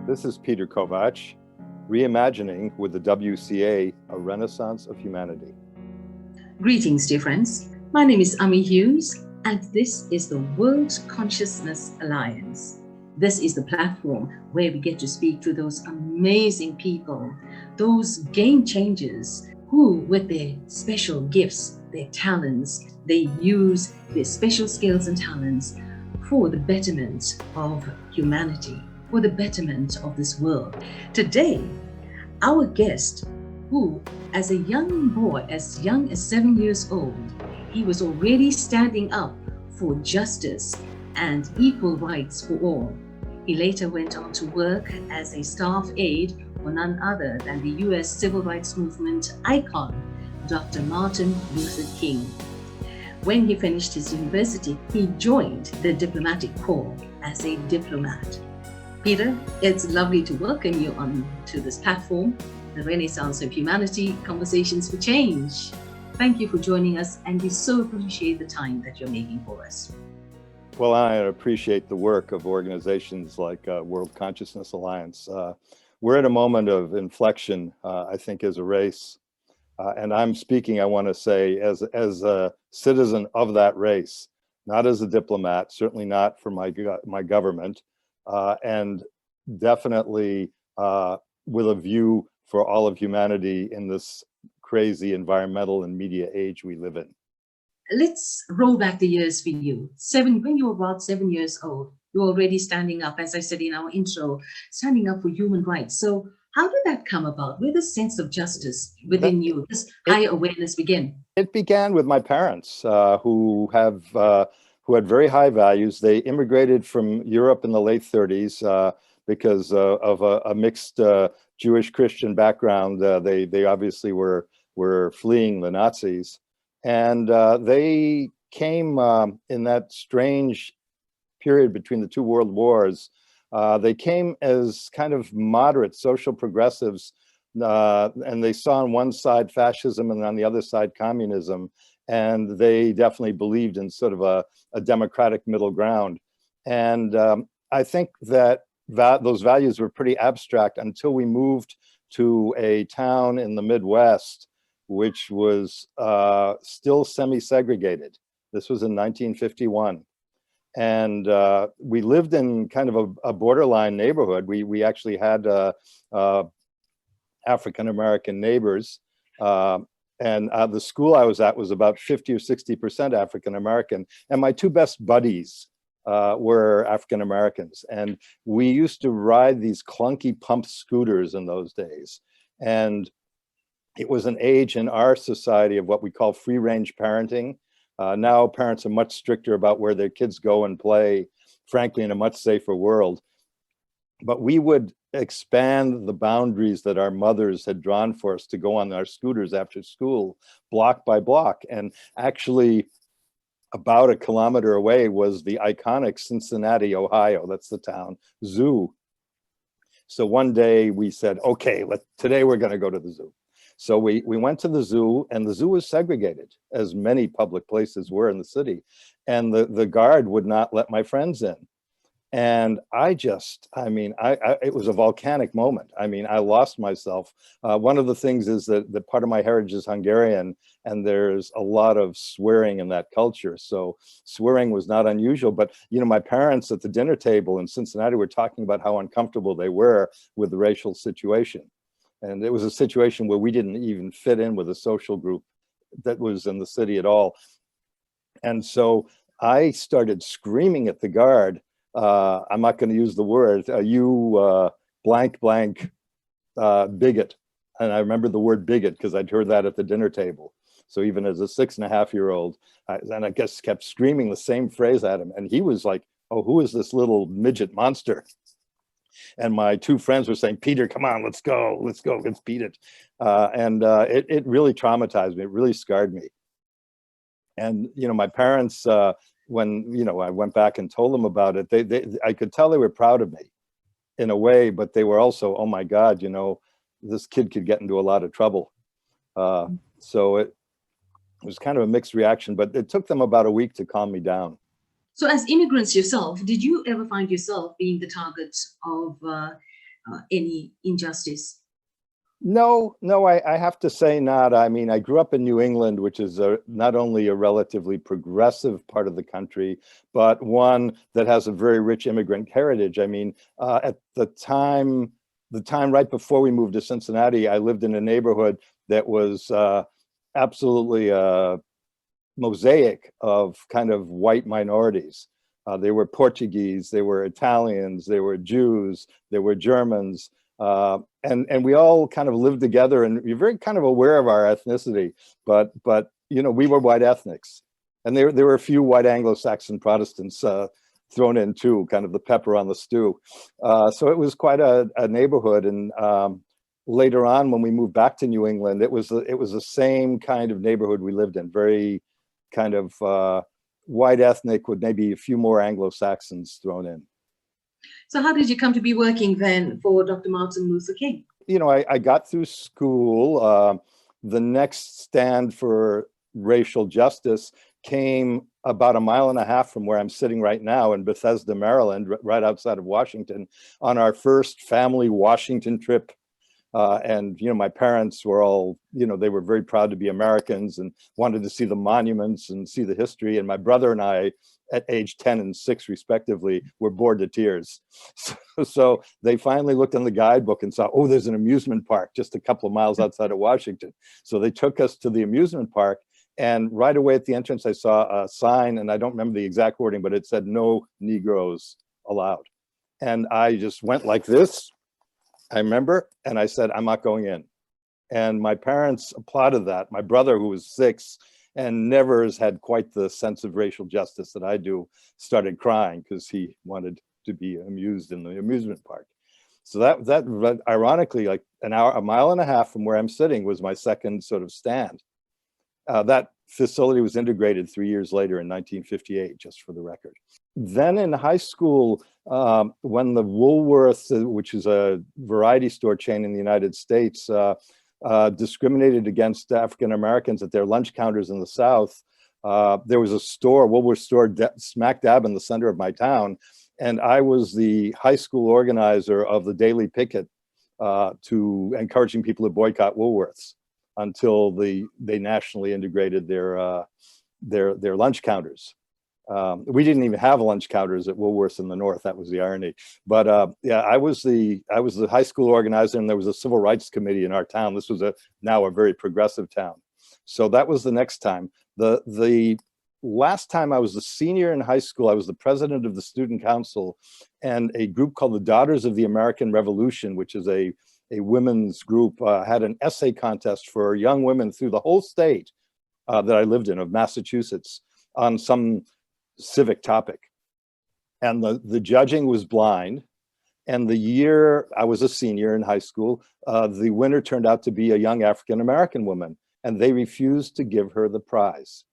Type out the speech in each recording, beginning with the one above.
This is Peter Kovach, reimagining with the WCA a Renaissance of Humanity. Greetings, dear friends. My name is Ami Hughes, and this is the World Consciousness Alliance. This is the platform where we get to speak to those amazing people, those game changers who, with their special gifts, their talents, they use their special skills and talents for the betterment of humanity, for the betterment of this world. Today, our guest, who as a young boy, as young as 7 years old, he was already standing up for justice and equal rights for all. He later went on to work as a staff aide for none other than the US Civil Rights Movement icon, Dr. Martin Luther King. When he finished his university, he joined the diplomatic corps as a diplomat. Peter, it's lovely to welcome you onto this platform, the Renaissance of Humanity, Conversations for Change. Thank you for joining us, and we so appreciate the time that you're making for us. Well, I appreciate the work of organizations like World Consciousness Alliance. We're at a moment of inflection, I think, as a race. And I'm speaking, I want to say, as a citizen of that race, not as a diplomat, certainly not for my government, and definitely with a view for all of humanity in this crazy environmental and media age we live in. Let's roll back the years for you. When you were about 7 years old, you were already standing up, as I said in our intro, standing up for human rights. So how did that come about? Where did the sense of justice within you, this higher awareness begin? It began with my parents, who had very high values. They immigrated from Europe in the late 30s because of a mixed Jewish Christian background. They obviously were fleeing the Nazis, and they came in that strange period between the two world wars. They came as kind of moderate social progressives, and they saw on one side fascism and on the other side communism, and they definitely believed in sort of a democratic middle ground. And I think that those values were pretty abstract until we moved to a town in the Midwest, which was still semi-segregated. This was in 1951. And we lived in kind of a borderline neighborhood. We actually had African-American neighbors. And the school I was at was about 50 or 60% African-American. And my two best buddies were African-Americans. And we used to ride these clunky pump scooters in those days. And it was an age in our society of what we call free-range parenting. Now parents are much stricter about where their kids go and play, frankly, in a much safer world. But we would expand the boundaries that our mothers had drawn for us to go on our scooters after school, block by block. And actually, about a kilometer away was the iconic Cincinnati, Ohio, that's the town, zoo. So one day we said, okay, today we're going to go to the zoo. So we went to the zoo, and the zoo was segregated, as many public places were in the city. And the guard would not let my friends in. And it was a volcanic moment. I mean, I lost myself. One of the things is that part of my heritage is Hungarian, and there's a lot of swearing in that culture. So swearing was not unusual. But, my parents at the dinner table in Cincinnati were talking about how uncomfortable they were with the racial situation. And it was a situation where we didn't even fit in with a social group that was in the city at all. And so I started screaming at the guard, I'm not going to use the word, you blank, blank bigot. And I remember the word bigot because I'd heard that at the dinner table. So even as a 6.5-year-old, and I guess kept screaming the same phrase at him. And he was like, oh, who is this little midget monster? And my two friends were saying, Peter, come on, let's go, let's beat it. It really traumatized me. It really scarred me. And, my parents, when, I went back and told them about it, I could tell they were proud of me in a way, but they were also, oh my God, this kid could get into a lot of trouble. So it was kind of a mixed reaction, but it took them about a week to calm me down. So as immigrants yourself, did you ever find yourself being the target of any injustice? No, I have to say not. I mean, I grew up in New England, which is not only a relatively progressive part of the country, but one that has a very rich immigrant heritage. I mean, at the time right before we moved to Cincinnati, I lived in a neighborhood that was absolutely a mosaic of kind of white minorities. They were Portuguese, they were Italians, they were Jews, they were Germans. And we all kind of lived together, and you're very kind of aware of our ethnicity, but you know, we were white ethnics, and there were a few white Anglo-Saxon Protestants thrown in too, kind of the pepper on the stew. So it was quite a neighborhood, and later on when we moved back to New England, it was the same kind of neighborhood we lived in, very kind of white ethnic with maybe a few more Anglo-Saxons thrown in. So how did you come to be working then for Dr. Martin Luther King? You know, I got through school. The next stand for racial justice came about 1.5 miles from where I'm sitting right now in Bethesda, Maryland, right outside of Washington, on our first family Washington trip. And, you know, my parents were all, you know, they were very proud to be Americans and wanted to see the monuments and see the history. And my brother and I, at age 10 and 6 respectively, were bored to tears. So they finally looked in the guidebook and saw, oh, there's an amusement park just a couple of miles outside of Washington. So they took us to the amusement park. And right away at the entrance, I saw a sign, and I don't remember the exact wording, but it said no Negroes allowed. And I just went like this, I remember, and I said, I'm not going in. And my parents applauded that. My brother, who was 6 and never has had quite the sense of racial justice that I do, started crying because he wanted to be amused in the amusement park. So that ironically, like 1.5 miles from where I'm sitting, was my second sort of stand. That facility was integrated 3 years later in 1958, just for the record. Then in high school, when the Woolworth, which is a variety store chain in the United States, discriminated against African Americans at their lunch counters in the South, there was a store, Woolworth store, smack dab in the center of my town, and I was the high school organizer of the daily picket to encouraging people to boycott Woolworths until they nationally integrated their lunch counters. We didn't even have lunch counters at Woolworths in the North. That was the irony. But yeah, I was the high school organizer, and there was a civil rights committee in our town. This was now a very progressive town. So that was the next time. The last time I was a senior in high school, I was the president of the student council, and a group called the Daughters of the American Revolution, which is a women's group, had an essay contest for young women through the whole state that I lived in, of Massachusetts, on some civic topic. And the judging was blind. And the year I was a senior in high school, the winner turned out to be a young African-American woman, and they refused to give her the prize.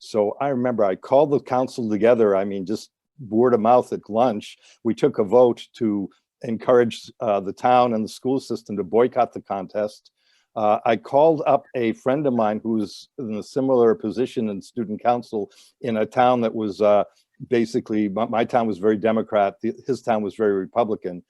So I remember I called the council together, I mean, just word of mouth at lunch. We took a vote to encourage the town and the school system to boycott the contest. I called up a friend of mine who's in a similar position in student council in a town that was basically, my town was very Democrat, his town was very Republican.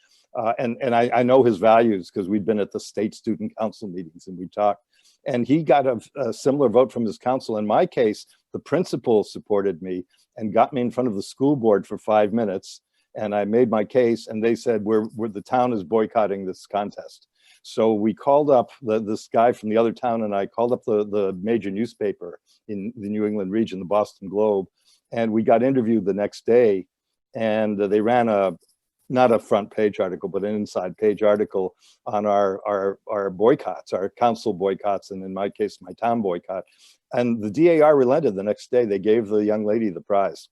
And I know his values because we'd been at the state student council meetings and we talked. And he got a similar vote from his council. In my case, the principal supported me and got me in front of the school board for 5 minutes. And I made my case, and they said, the town is boycotting this contest. So we called up this guy from the other town, and I called up the major newspaper in the New England region, the Boston Globe, and we got interviewed the next day. And they ran not a front page article, but an inside page article on our boycotts, our council boycotts, and in my case, my town boycott. And the DAR relented the next day. They gave the young lady the prize.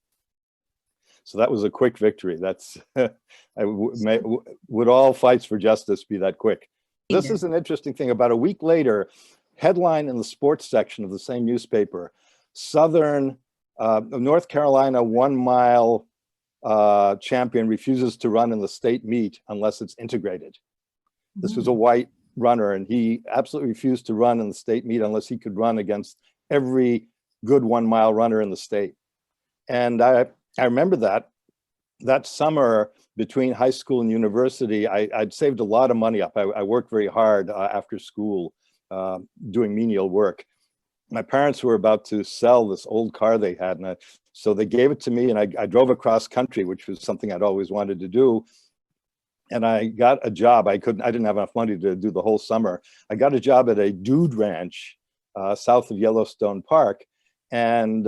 So that was a quick victory. That's, would all fights for justice be that quick? This is an interesting thing. About a week later, headline in the sports section of the same newspaper, North Carolina 1 mile champion refuses to run in the state meet unless it's integrated. This was a white runner, and he absolutely refused to run in the state meet unless he could run against every good 1 mile runner in the state. And I remember that. that summer between high school and university, I'd saved a lot of money up. I worked very hard after school doing menial work. My parents were about to sell this old car they had, and so they gave it to me, and I drove across country, which was something I'd always wanted to do. And I got a job. I didn't have enough money to do the whole summer. I got a job at a dude ranch south of Yellowstone Park. And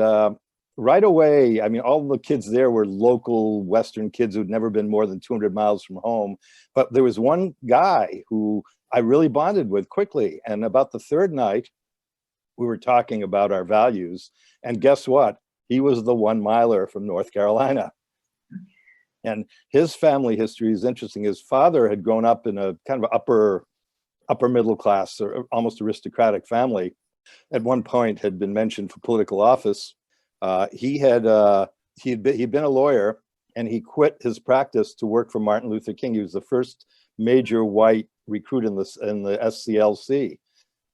right away, I mean, all the kids there were local Western kids who'd never been more than 200 miles from home. But there was one guy who I really bonded with quickly. And about the third night, we were talking about our values. And guess what? He was the 1 miler from North Carolina. And his family history is interesting. His father had grown up in a kind of upper middle class or almost aristocratic family. At one point had been mentioned for political office. He'd been a lawyer, and he quit his practice to work for Martin Luther King. He was the first major white recruit in the SCLC.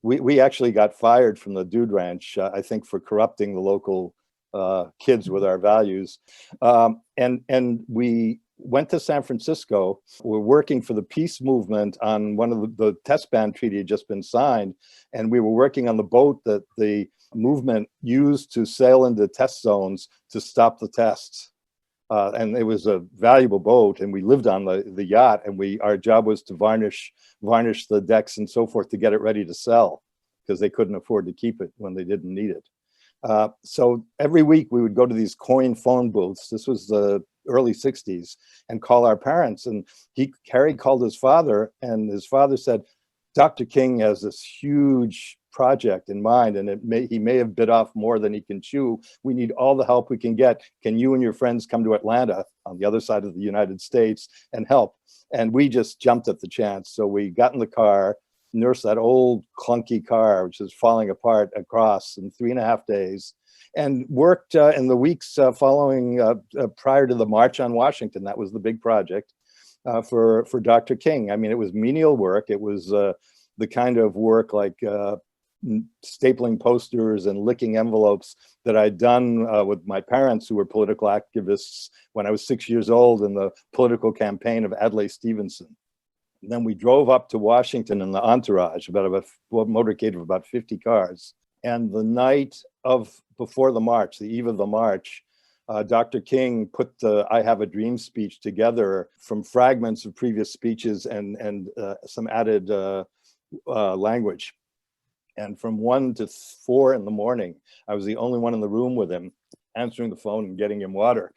We actually got fired from the Dude Ranch, I think, for corrupting the local kids with our values. And we went to San Francisco. We're working for the peace movement on one of the test ban treaty had just been signed. And we were working on the boat that the movement used to sail into test zones to stop the tests. And it was a valuable boat, and we lived on the yacht, and our job was to varnish the decks and so forth to get it ready to sell, because they couldn't afford to keep it when they didn't need it. So every week we would go to these coin phone booths. This was the early 60s, and call our parents. And Harry called his father, and his father said, Dr. King has this huge project in mind, and he may have bit off more than he can chew. We need all the help we can get. Can you and your friends come to Atlanta on the other side of the United States and help? And we just jumped at the chance. So we got in the car, nursed that old clunky car, which is falling apart across in 3.5 days, and worked in the weeks following prior to the March on Washington. That was the big project for Dr. King. I mean, it was menial work. It was the kind of work like stapling posters and licking envelopes that I'd done with my parents, who were political activists when I was 6 years old in the political campaign of Adlai Stevenson. And then we drove up to Washington in the entourage, about a motorcade of about 50 cars. And the night before the march, the eve of the march, Dr. King put the I Have a Dream speech together from fragments of previous speeches and some added language. And from 1 to 4 in the morning, I was the only one in the room with him, answering the phone and getting him water.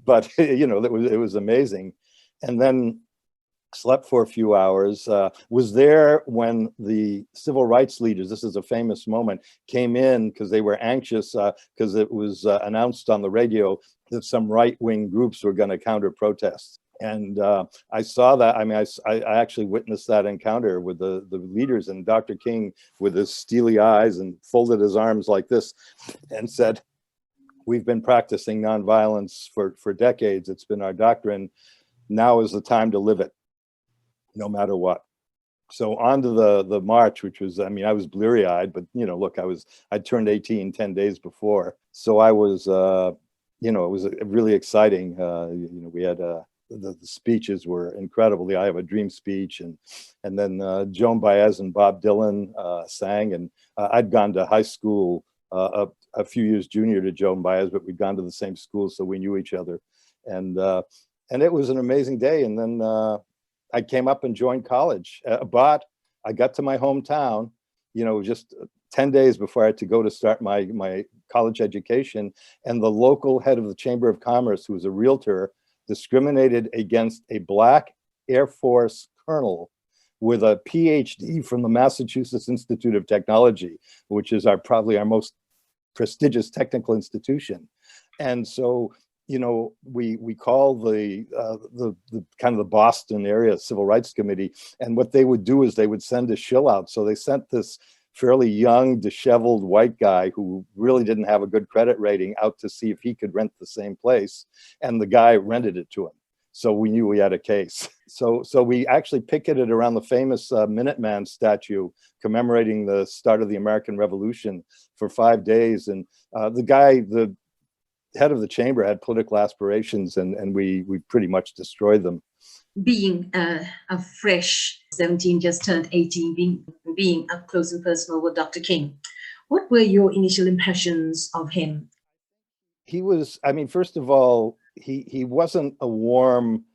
But, you know, it was amazing. And then slept for a few hours, was there when the civil rights leaders, this is a famous moment, came in because they were anxious because it was announced on the radio that some right-wing groups were going to counter protests. And I saw that. I mean, I actually witnessed that encounter with the leaders, and Dr. King with his steely eyes and folded his arms like this and said, we've been practicing nonviolence for decades. It's been our doctrine. Now is the time to live it, no matter what. So on to the march, which was, I mean, I was bleary-eyed, but, you know, look, I turned 18 10 days before. So I was, you know, it was really exciting. You know, we had the speeches were incredible. The I Have a Dream speech, and then Joan Baez and Bob Dylan sang. And I'd gone to high school a few years junior to Joan Baez, but we'd gone to the same school, so we knew each other. And it was an amazing day. And then I came up and joined college, but I got to my hometown, you know, just 10 days before I had to go to start my college education. And the local head of the Chamber of Commerce, who was a realtor, discriminated against a Black Air Force colonel with a PhD from the Massachusetts Institute of Technology, which is probably our most prestigious technical institution. And so, you know, we call the kind of the Boston area Civil Rights Committee, and what they would do is they would send a shill out. So they sent this fairly young, disheveled white guy who really didn't have a good credit rating out to see if he could rent the same place, and the guy rented it to him. So we knew we had a case. So we actually picketed around the famous Minuteman statue commemorating the start of the American Revolution for 5 days. And the guy, head of the chamber had political aspirations, and we pretty much destroyed them. Being a fresh 17, just turned 18, being up close and personal with Dr. King, what were your initial impressions of him? He was, I mean, first of all, he wasn't a warm,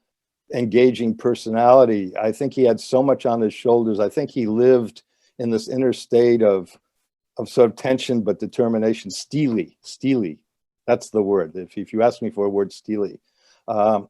engaging personality. I think he had so much on his shoulders. I think he lived in this inner state of sort of tension but determination. Steely. That's the word. If you ask me for a word, steely. But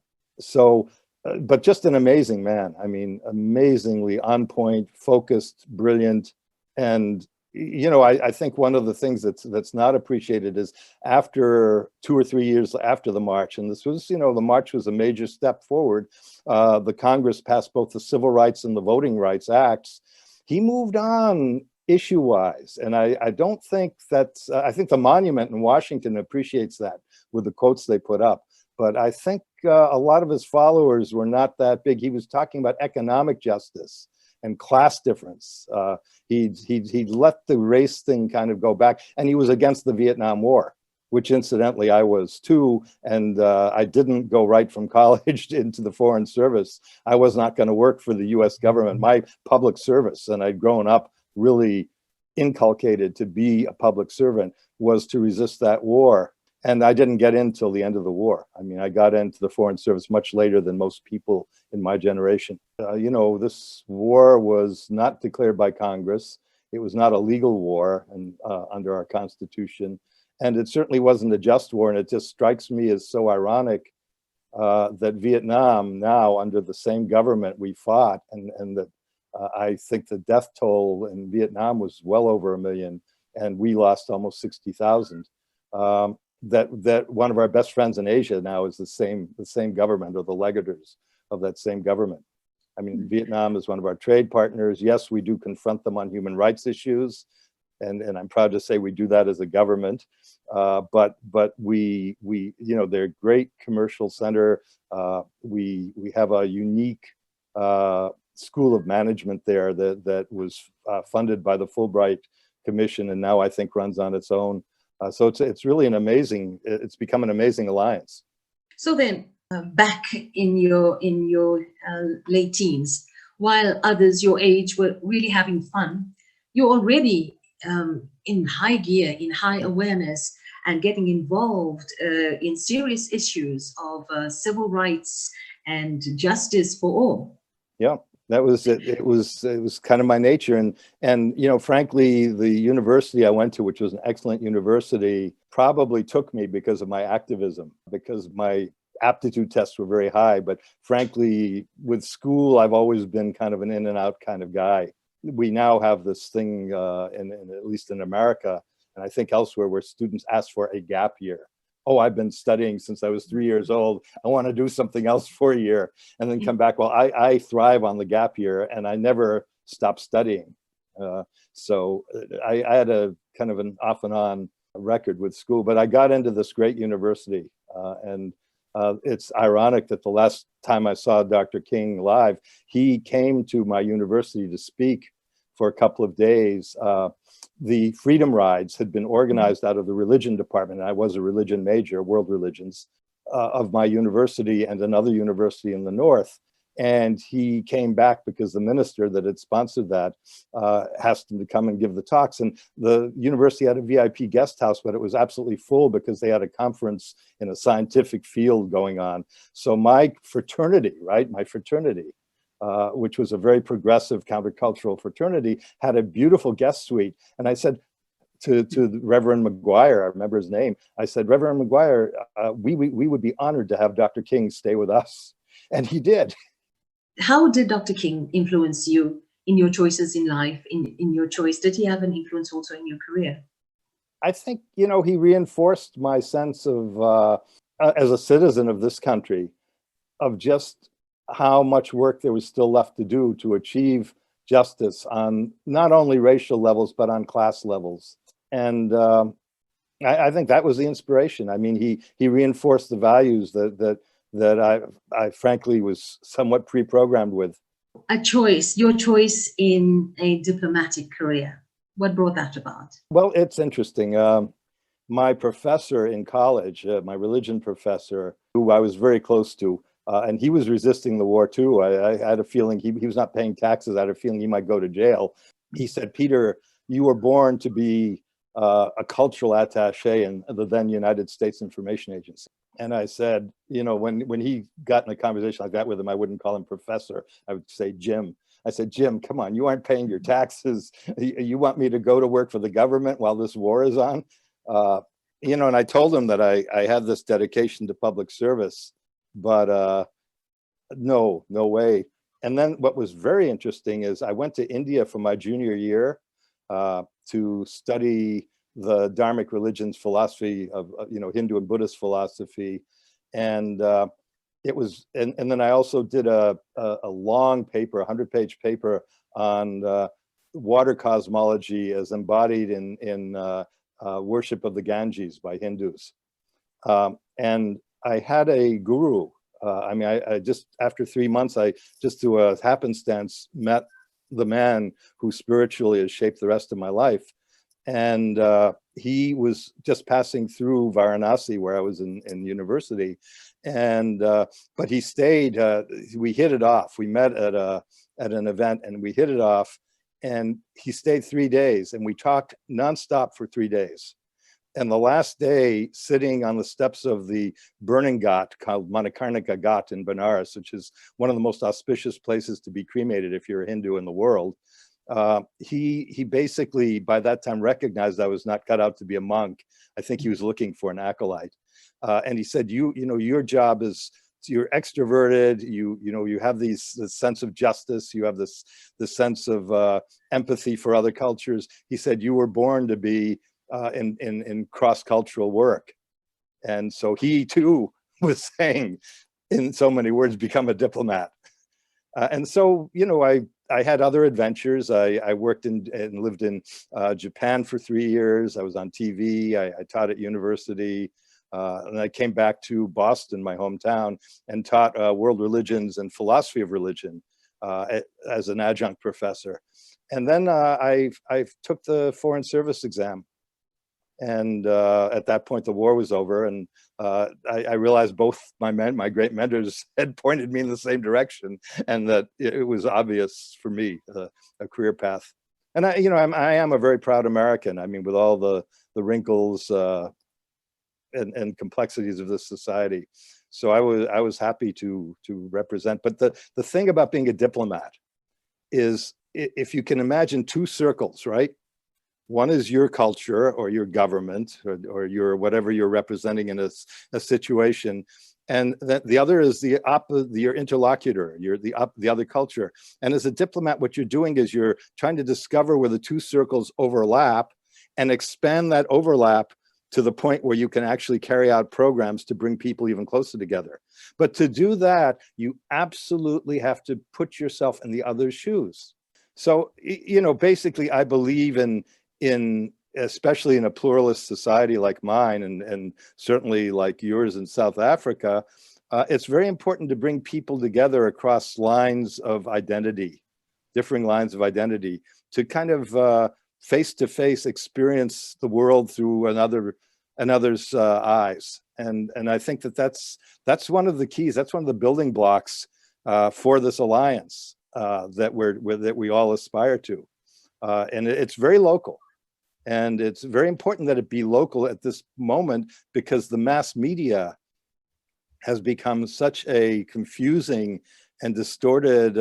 just an amazing man. I mean, amazingly on point, focused, brilliant. And, you know, I think one of the things that's not appreciated is after 2 or 3 years after the march, and this was, you know, the march was a major step forward. The Congress passed both the Civil Rights and the Voting Rights Acts. He moved on issue-wise, and I don't think that's, I think the monument in Washington appreciates that with the quotes they put up. But I think a lot of his followers were not that big. He was talking about economic justice and class difference. He'd let the race thing kind of go back, and he was against the Vietnam War, which incidentally I was too. And I didn't go right from college into the Foreign Service. I was not going to work for the US government. My public service, and I'd grown up really inculcated to be a public servant, was to resist that war. And I didn't get in till the end of the war. I mean, I got into the Foreign Service much later than most people in my generation. You know, this war was not declared by Congress. It was not a legal war and under our Constitution. And it certainly wasn't a just war. And it just strikes me as so ironic that Vietnam now, under the same government we fought, and that I think the death toll in Vietnam was well over 1 million, and we lost almost 60,000. That one of our best friends in Asia now is the same government, or the legators of that same government. I mean, Vietnam is one of our trade partners. Yes, we do confront them on human rights issues, and I'm proud to say we do that as a government. But we you know, they're a great commercial center. We have a unique school of management there that was funded by the Fulbright Commission, and now I think runs on its own. So it's really an amazing, it's become an amazing alliance. So then, back in your late teens, while others your age were really having fun, you're already in high gear, in high awareness, and getting involved in serious issues of civil rights and justice for all. Yeah. That was it. It was kind of my nature, and you know, frankly, the university I went to, which was an excellent university, probably took me because of my activism, because my aptitude tests were very high. But frankly, with school, I've always been kind of an in and out kind of guy. We now have this thing, at least in America, and I think elsewhere, where students ask for a gap year. Oh, I've been studying since I was 3 years old. I want to do something else for a year and then come back. Well, I thrive on the gap year, and I never stop studying. So I had a kind of an off and on record with school, but I got into this great university. And it's ironic that the last time I saw Dr. King live, he came to my university to speak for a couple of days. The Freedom Rides had been organized out of the religion department. I was a religion major, world religions, of my university and another university in the north. And he came back because the minister that had sponsored that asked him to come and give the talks. And the university had a VIP guest house, but it was absolutely full because they had a conference in a scientific field going on. So my fraternity, which was a very progressive countercultural fraternity, had a beautiful guest suite. And I said to Reverend McGuire, I remember his name, I said, Reverend McGuire, we would be honored to have Dr. King stay with us. And he did. How did Dr. King influence you in your choices in life, in your choice? Did he have an influence also in your career? I think, you know, he reinforced my sense of, as a citizen of this country, of just how much work there was still left to do to achieve justice on not only racial levels, but on class levels. And I think that was the inspiration. I mean, he reinforced the values that I frankly was somewhat pre-programmed with. Your choice in a diplomatic career. What brought that about? Well, it's interesting. my professor in college, my religion professor, who I was very close to, and he was resisting the war too. I had a feeling he was not paying taxes. I had a feeling he might go to jail. He said, "Peter, you were born to be a cultural attaché in the then United States Information Agency." And I said, you know, when he got in a conversation like that with him, I wouldn't call him professor. I would say Jim. I said, "Jim, come on, you aren't paying your taxes. You want me to go to work for the government while this war is on?" You know, and I told him that I had this dedication to public service, but no way. And then what was very interesting is I went to India for my junior year to study the Dharmic religions philosophy of, you know, Hindu and Buddhist philosophy. And it was, and then I also did a long paper, 100-page paper on water cosmology as embodied in worship of the Ganges by Hindus. And I had a guru. I mean, I just, after 3 months, I just through a happenstance met the man who spiritually has shaped the rest of my life. And he was just passing through Varanasi, where I was in university. And but he stayed, we hit it off. We met at an event and we hit it off. And he stayed 3 days and we talked nonstop for 3 days. And the last day, sitting on the steps of the burning ghat called Manikarnika Ghat in Benares, which is one of the most auspicious places to be cremated if you're a Hindu in the world, he basically by that time recognized I was not cut out to be a monk. I think he was looking for an acolyte, and he said, "You know, your job is, you're extroverted. You know, you have this sense of justice. You have this sense of empathy for other cultures." He said, "You were born to be in cross-cultural work." And so he too was saying, in so many words, become a diplomat. And so, you know, I had other adventures. I worked in and lived in Japan for 3 years. I was on TV. I taught at university. And I came back to Boston, my hometown, and taught world religions and philosophy of religion as an adjunct professor. And then I took the Foreign Service exam. And at that point, the war was over, and I realized both my great mentors had pointed me in the same direction, and that it was obvious for me a career path. And I, you know, I am a very proud American. I mean, with all the wrinkles and complexities of this society. So I was happy to represent. But the thing about being a diplomat is, if you can imagine two circles, right? One is your culture or your government or your whatever you're representing in a situation, and the other is your interlocutor, the other culture. And as a diplomat, what you're doing is you're trying to discover where the two circles overlap and expand that overlap to the point where you can actually carry out programs to bring people even closer together. But to do that, you absolutely have to put yourself in the other's shoes. So, you know, basically, I believe in especially in a pluralist society like mine, and certainly like yours in South Africa, it's very important to bring people together across lines of identity, differing lines of identity, to kind of face-to-face experience the world through another's eyes. And I think that's one of the keys. That's one of the building blocks for this alliance that we all aspire to. And it's very local. And it's very important that it be local at this moment, because the mass media has become such a confusing and distorted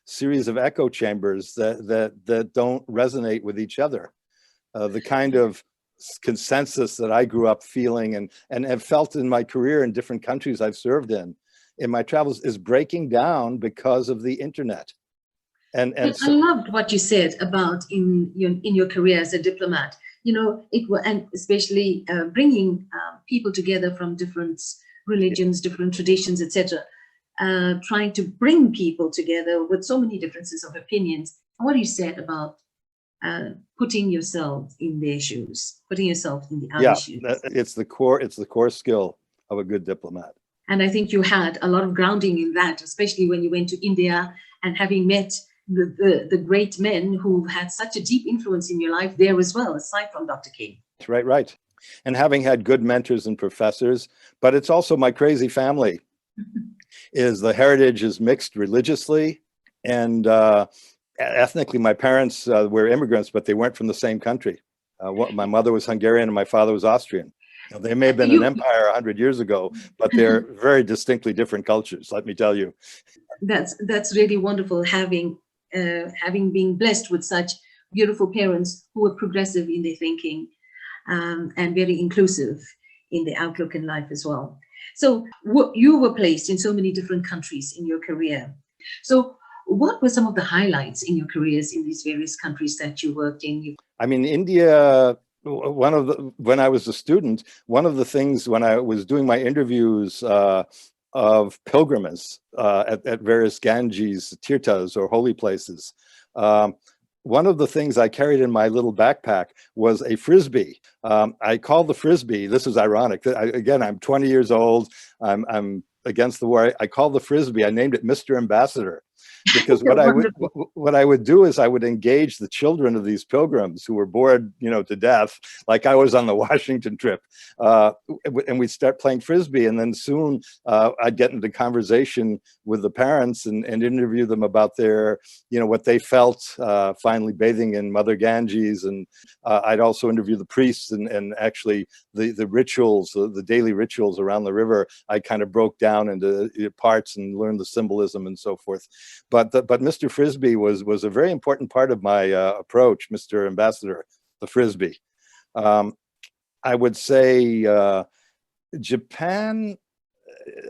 series of echo chambers that don't resonate with each other. The kind of consensus that I grew up feeling and have felt in my career in different countries I've served in my travels is breaking down because of the internet. And I loved what you said about in your career as a diplomat. You know, and especially bringing people together from different religions, different traditions, etc. Trying to bring people together with so many differences of opinions. And what you said about putting yourself in their shoes, putting yourself in the other shoes. It's the core skill of a good diplomat. And I think you had a lot of grounding in that, especially when you went to India and having met the great men who had such a deep influence in your life there as well, aside from Dr. King. Right. and having had good mentors and professors. But it's also my crazy family. Is the heritage is mixed religiously and ethnically. My parents were immigrants, but they weren't from the same country. My mother was Hungarian and my father was Austrian. Now, they may have been an empire 100 years ago, but they're very distinctly different cultures, let me tell you. That's really wonderful, having been blessed with such beautiful parents who were progressive in their thinking and very inclusive in their outlook in life as well. So you were placed in so many different countries in your career. So what were some of the highlights in your careers in these various countries that you worked in? I mean, India, when I was a student, one of the things when I was doing my interviews of pilgrims at various Ganges, tirthas, or holy places, one of the things I carried in my little backpack was a Frisbee. I called the Frisbee, this is ironic, again, I'm 20 years old, I'm against the war. I called the Frisbee, I named it Mr. Ambassador. Because what I would do is I would engage the children of these pilgrims who were bored, to death, like I was on the Washington trip, and we'd start playing Frisbee, and then soon I'd get into conversation with the parents and interview them about their, what they felt finally bathing in Mother Ganges, and I'd also interview the priests and actually the rituals, the daily rituals around the river. I kind of broke down into parts and learned the symbolism and so forth. But Mr. Frisbee was a very important part of my approach, Mr. Ambassador, the Frisbee. I would say Japan,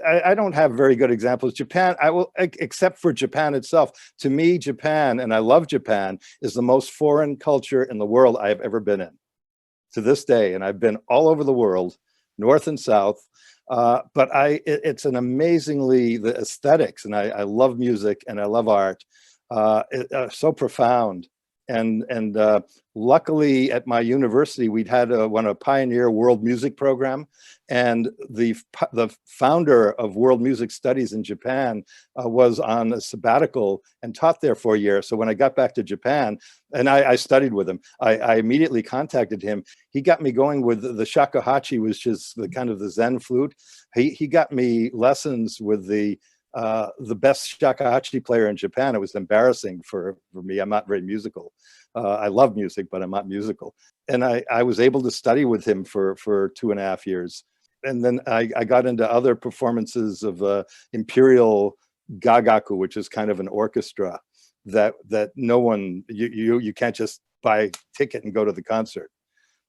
I don't have very good examples. Japan, except for Japan itself. To me, Japan, and I love Japan, is the most foreign culture in the world I have ever been in to this day. And I've been all over the world, north and south. But it's an amazingly, the aesthetics, and I love music and I love art, so profound. And luckily at my university, we'd had a pioneer world music program, and the founder of world music studies in Japan was on a sabbatical and taught there for a year. So when I got back to Japan, and I studied with him, I immediately contacted him. He got me going with the shakuhachi, which is the kind of the Zen flute. He got me lessons with the best shakuhachi player in Japan. It was embarrassing for me. I'm not very musical. I love music, but I'm not musical. And I was able to study with him for 2.5 years. And then I got into other performances of imperial gagaku, which is kind of an orchestra that no one, you can't just buy a ticket and go to the concert.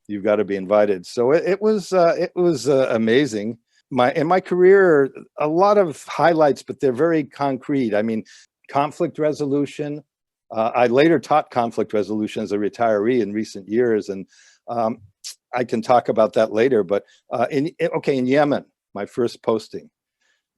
You've got to be invited. So it was amazing. In my career, a lot of highlights, but they're very concrete. I mean, conflict resolution. I later taught conflict resolution as a retiree in recent years, and I can talk about that later. But in Yemen, my first posting,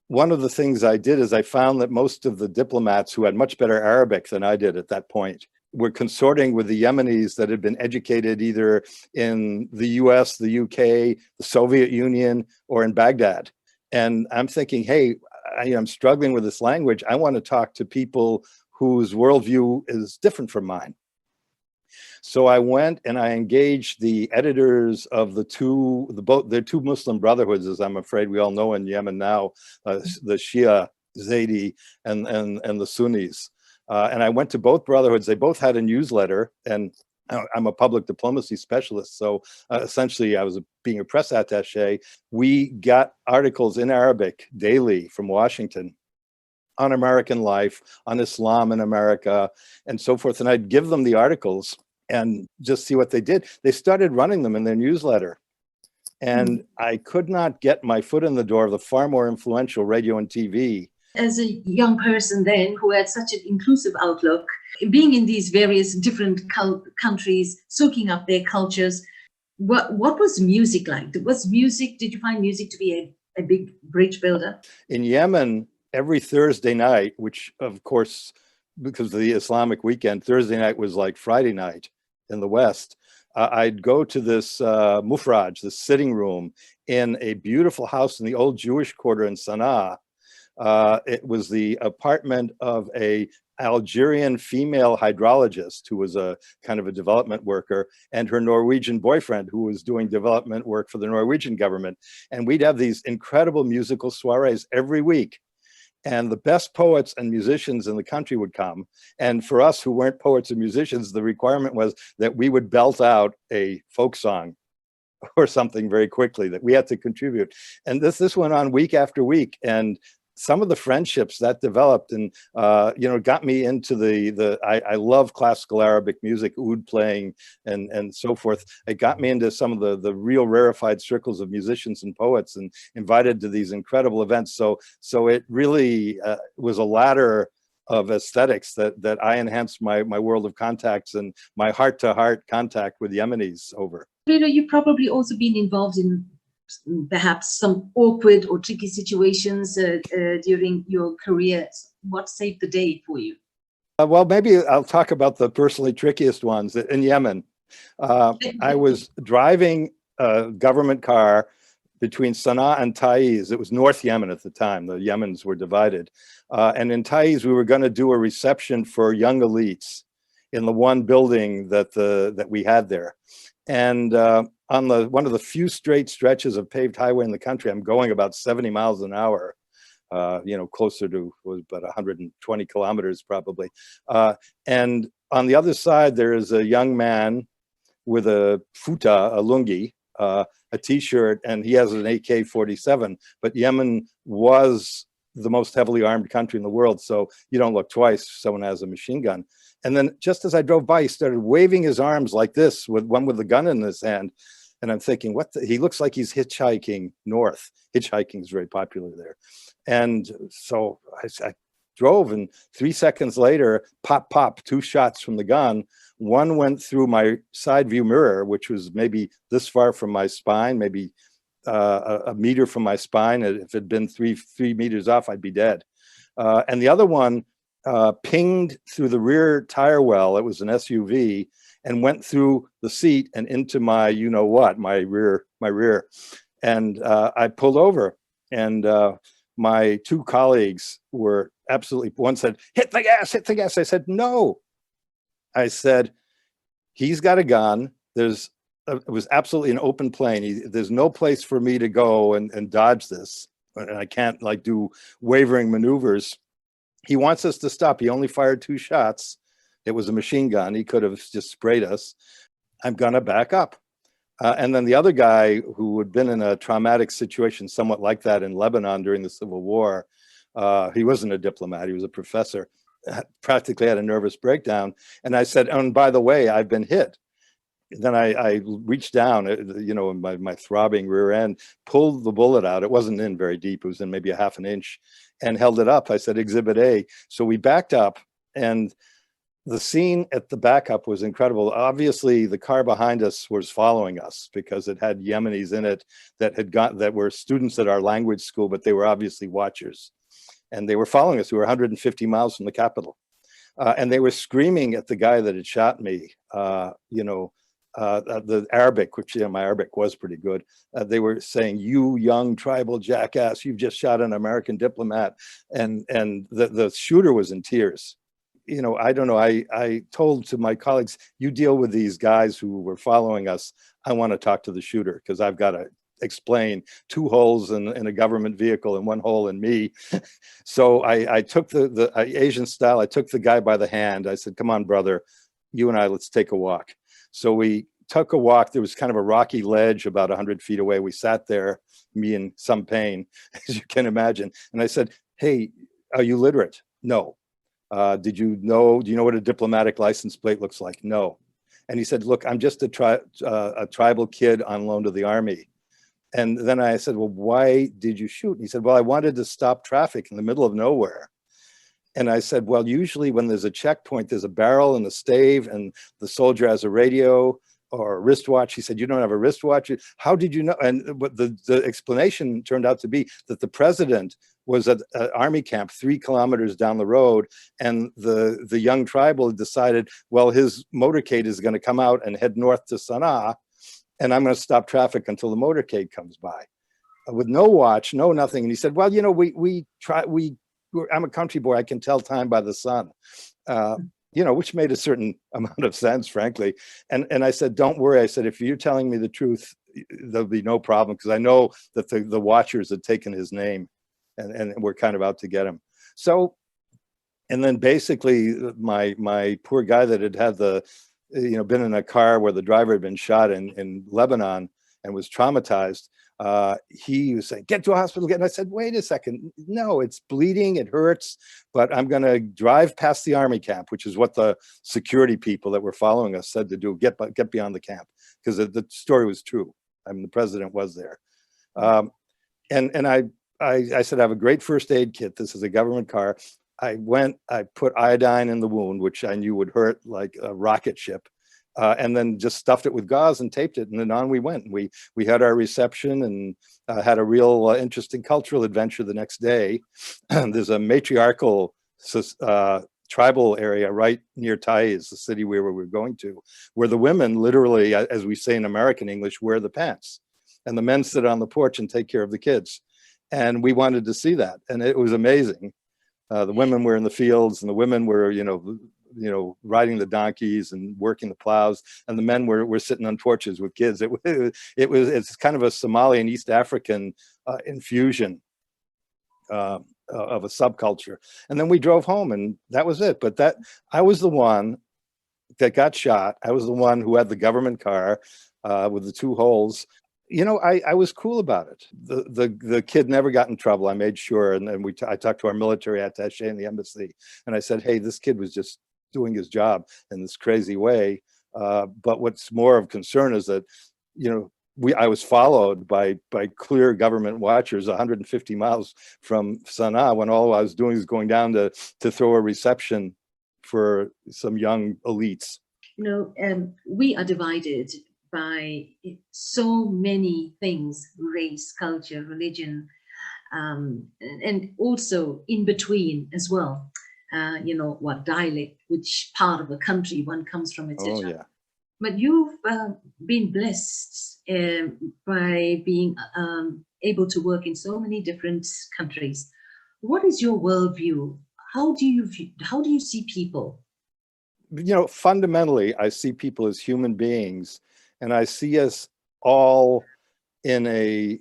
one of the things I did is I found that most of the diplomats who had much better Arabic than I did at that point were consorting with the Yemenis that had been educated either in the US, the UK, the Soviet Union, or in Baghdad. And I'm thinking, hey, I'm struggling with this language. I want to talk to people whose worldview is different from mine. So I went and I engaged the editors of the two Muslim brotherhoods, as I'm afraid we all know in Yemen now, the Shia Zaidi and the Sunnis. And I went to both brotherhoods. They both had a newsletter, and I'm a public diplomacy specialist. So essentially I was being a press attaché. We got articles in Arabic daily from Washington on American life, on Islam in America, and so forth. And I'd give them the articles and just see what they did. They started running them in their newsletter. And I could not get my foot in the door of the far more influential radio and TV. As a young person then who had such an inclusive outlook, being in these various different countries, soaking up their cultures, what was music like? Did you find music to be a big bridge builder? In Yemen, every Thursday night, which of course, because of the Islamic weekend, Thursday night was like Friday night in the West. I'd go to this mufraj, this sitting room in a beautiful house in the old Jewish quarter in Sana'a. It was the apartment of a Algerian female hydrologist who was a kind of a development worker, and her Norwegian boyfriend who was doing development work for the Norwegian government. And we'd have these incredible musical soirees every week. And the best poets and musicians in the country would come. And for us who weren't poets and musicians, the requirement was that we would belt out a folk song or something very quickly, that we had to contribute. And this went on week after week. And some of the friendships that developed and, got me into I love classical Arabic music, oud playing and so forth. It got me into some of the real rarefied circles of musicians and poets and invited to these incredible events. So it really was a ladder of aesthetics that I enhanced my world of contacts and my heart-to-heart contact with Yemenis over. You've probably also been involved in perhaps some awkward or tricky situations during your career. What saved the day for you? Well, maybe I'll talk about the personally trickiest ones in Yemen. I was driving a government car between Sana'a and Taiz. It was North Yemen at the time. The Yemens were divided. And in Taiz, we were going to do a reception for young elites in the one building that we had there. And on one of the few straight stretches of paved highway in the country, I'm going about 70 miles an hour, closer to about 120 kilometers probably. And on the other side, there is a young man with a futa, a lungi, a t-shirt, and he has an AK-47. But Yemen was the most heavily armed country in the world, so you don't look twice if someone has a machine gun. And then just as I drove by, he started waving his arms like this, with one with the gun in his hand. And I'm thinking, he looks like he's hitchhiking north. Hitchhiking is very popular there. And so I drove, and 3 seconds later, pop, pop, 2 shots from the gun. One went through my side view mirror, which was maybe this far from my spine, maybe a meter from my spine. If it had been three meters off, I'd be dead. And the other one pinged through the rear tire well. It was an SUV, and went through the seat and into my, my rear. And I pulled over, and my 2 colleagues were absolutely, one said, hit the gas, hit the gas. I said, no. I said, he's got a gun. It was absolutely an open plain. There's no place for me to go and dodge this. And I can't do wavering maneuvers. He wants us to stop. He only fired 2 shots. It was a machine gun. He could have just sprayed us. I'm gonna back up. And then the other guy who had been in a traumatic situation somewhat like that in Lebanon during the Civil War, he wasn't a diplomat, he was a professor, practically had a nervous breakdown. And I said, and by the way, I've been hit. Then I reached down, in my throbbing rear end, pulled the bullet out. It wasn't in very deep, it was in maybe a half an inch, and held it up. I said, Exhibit A. So we backed up, and the scene at the backup was incredible. Obviously, the car behind us was following us because it had Yemenis in it that were students at our language school, but they were obviously watchers. And they were following us. We were 150 miles from the capital. And they were screaming at the guy that had shot me, the Arabic, which my Arabic was pretty good. They were saying, "You young tribal jackass, you've just shot an American diplomat." And the shooter was in tears. I don't know, I told to my colleagues, you deal with these guys who were following us. I want to talk to the shooter because I've got to explain 2 holes in a government vehicle and 1 hole in me. So I took the Asian style, I took the guy by the hand. I said, come on, brother, you and I, let's take a walk. So we took a walk. There was kind of a rocky ledge about 100 feet away. We sat there, me in some pain, as you can imagine. And I said, hey, are you literate? No. Do you know what a diplomatic license plate looks like? No. And he said, look, I'm just a tribal kid on loan to the army. And then I said, well, why did you shoot? And he said, well, I wanted to stop traffic in the middle of nowhere. And I said, well, usually when there's a checkpoint, there's a barrel and a stave, and the soldier has a radio or a wristwatch. He said, you don't have a wristwatch? How did you know? And what the explanation turned out to be that the president was at an army camp 3 kilometers down the road, and the young tribal decided, well, his motorcade is going to come out and head north to Sana'a, and I'm going to stop traffic until the motorcade comes by. With no watch, no nothing. And he said, well, we I'm a country boy. I can tell time by the sun. Which made a certain amount of sense, frankly. And I said, don't worry. I said, if you're telling me the truth, there'll be no problem, because I know that the watchers had taken his name, and we're kind of out to get him. So, and then basically my poor guy that had been in a car where the driver had been shot in Lebanon and was traumatized. He was saying, get to a hospital, and I said, wait a second, no, it's bleeding, it hurts, but I'm gonna drive past the army camp, which is what the security people that were following us said to do, get beyond the camp, because the story was true. I mean, the president was there. And I said, I have a great first aid kit. This is a government car. I put iodine in the wound, which I knew would hurt like a rocket ship. And then just stuffed it with gauze and taped it, and then on we went. We had our reception and had a real interesting cultural adventure the next day. There's a matriarchal tribal area right near Taiz, the city where we were going to, where the women literally, as we say in American English, wear the pants, and the men sit on the porch and take care of the kids. And we wanted to see that, and it was amazing. The women were in the fields, and the women were, riding the donkeys and working the plows, and the men were sitting on porches with kids. It's kind of a Somali and East African infusion of a subculture. And then we drove home, and that was it. But I was the one that got shot. I was the one who had the government car with the 2 holes. I was cool about it. The kid never got in trouble. I made sure, and then I talked to our military attaché in the embassy, and I said, hey, this kid was just doing his job in this crazy way. But what's more of concern is that, I was followed by clear government watchers 150 miles from Sana'a, when all I was doing is going down to throw a reception for some young elites. We are divided by so many things: race, culture, religion, and also in between as well. What dialect, which part of the country one comes from, etc. Oh, yeah. But you've been blessed by being able to work in so many different countries. What is your worldview? How do you see people? Fundamentally, I see people as human beings, and I see us all in a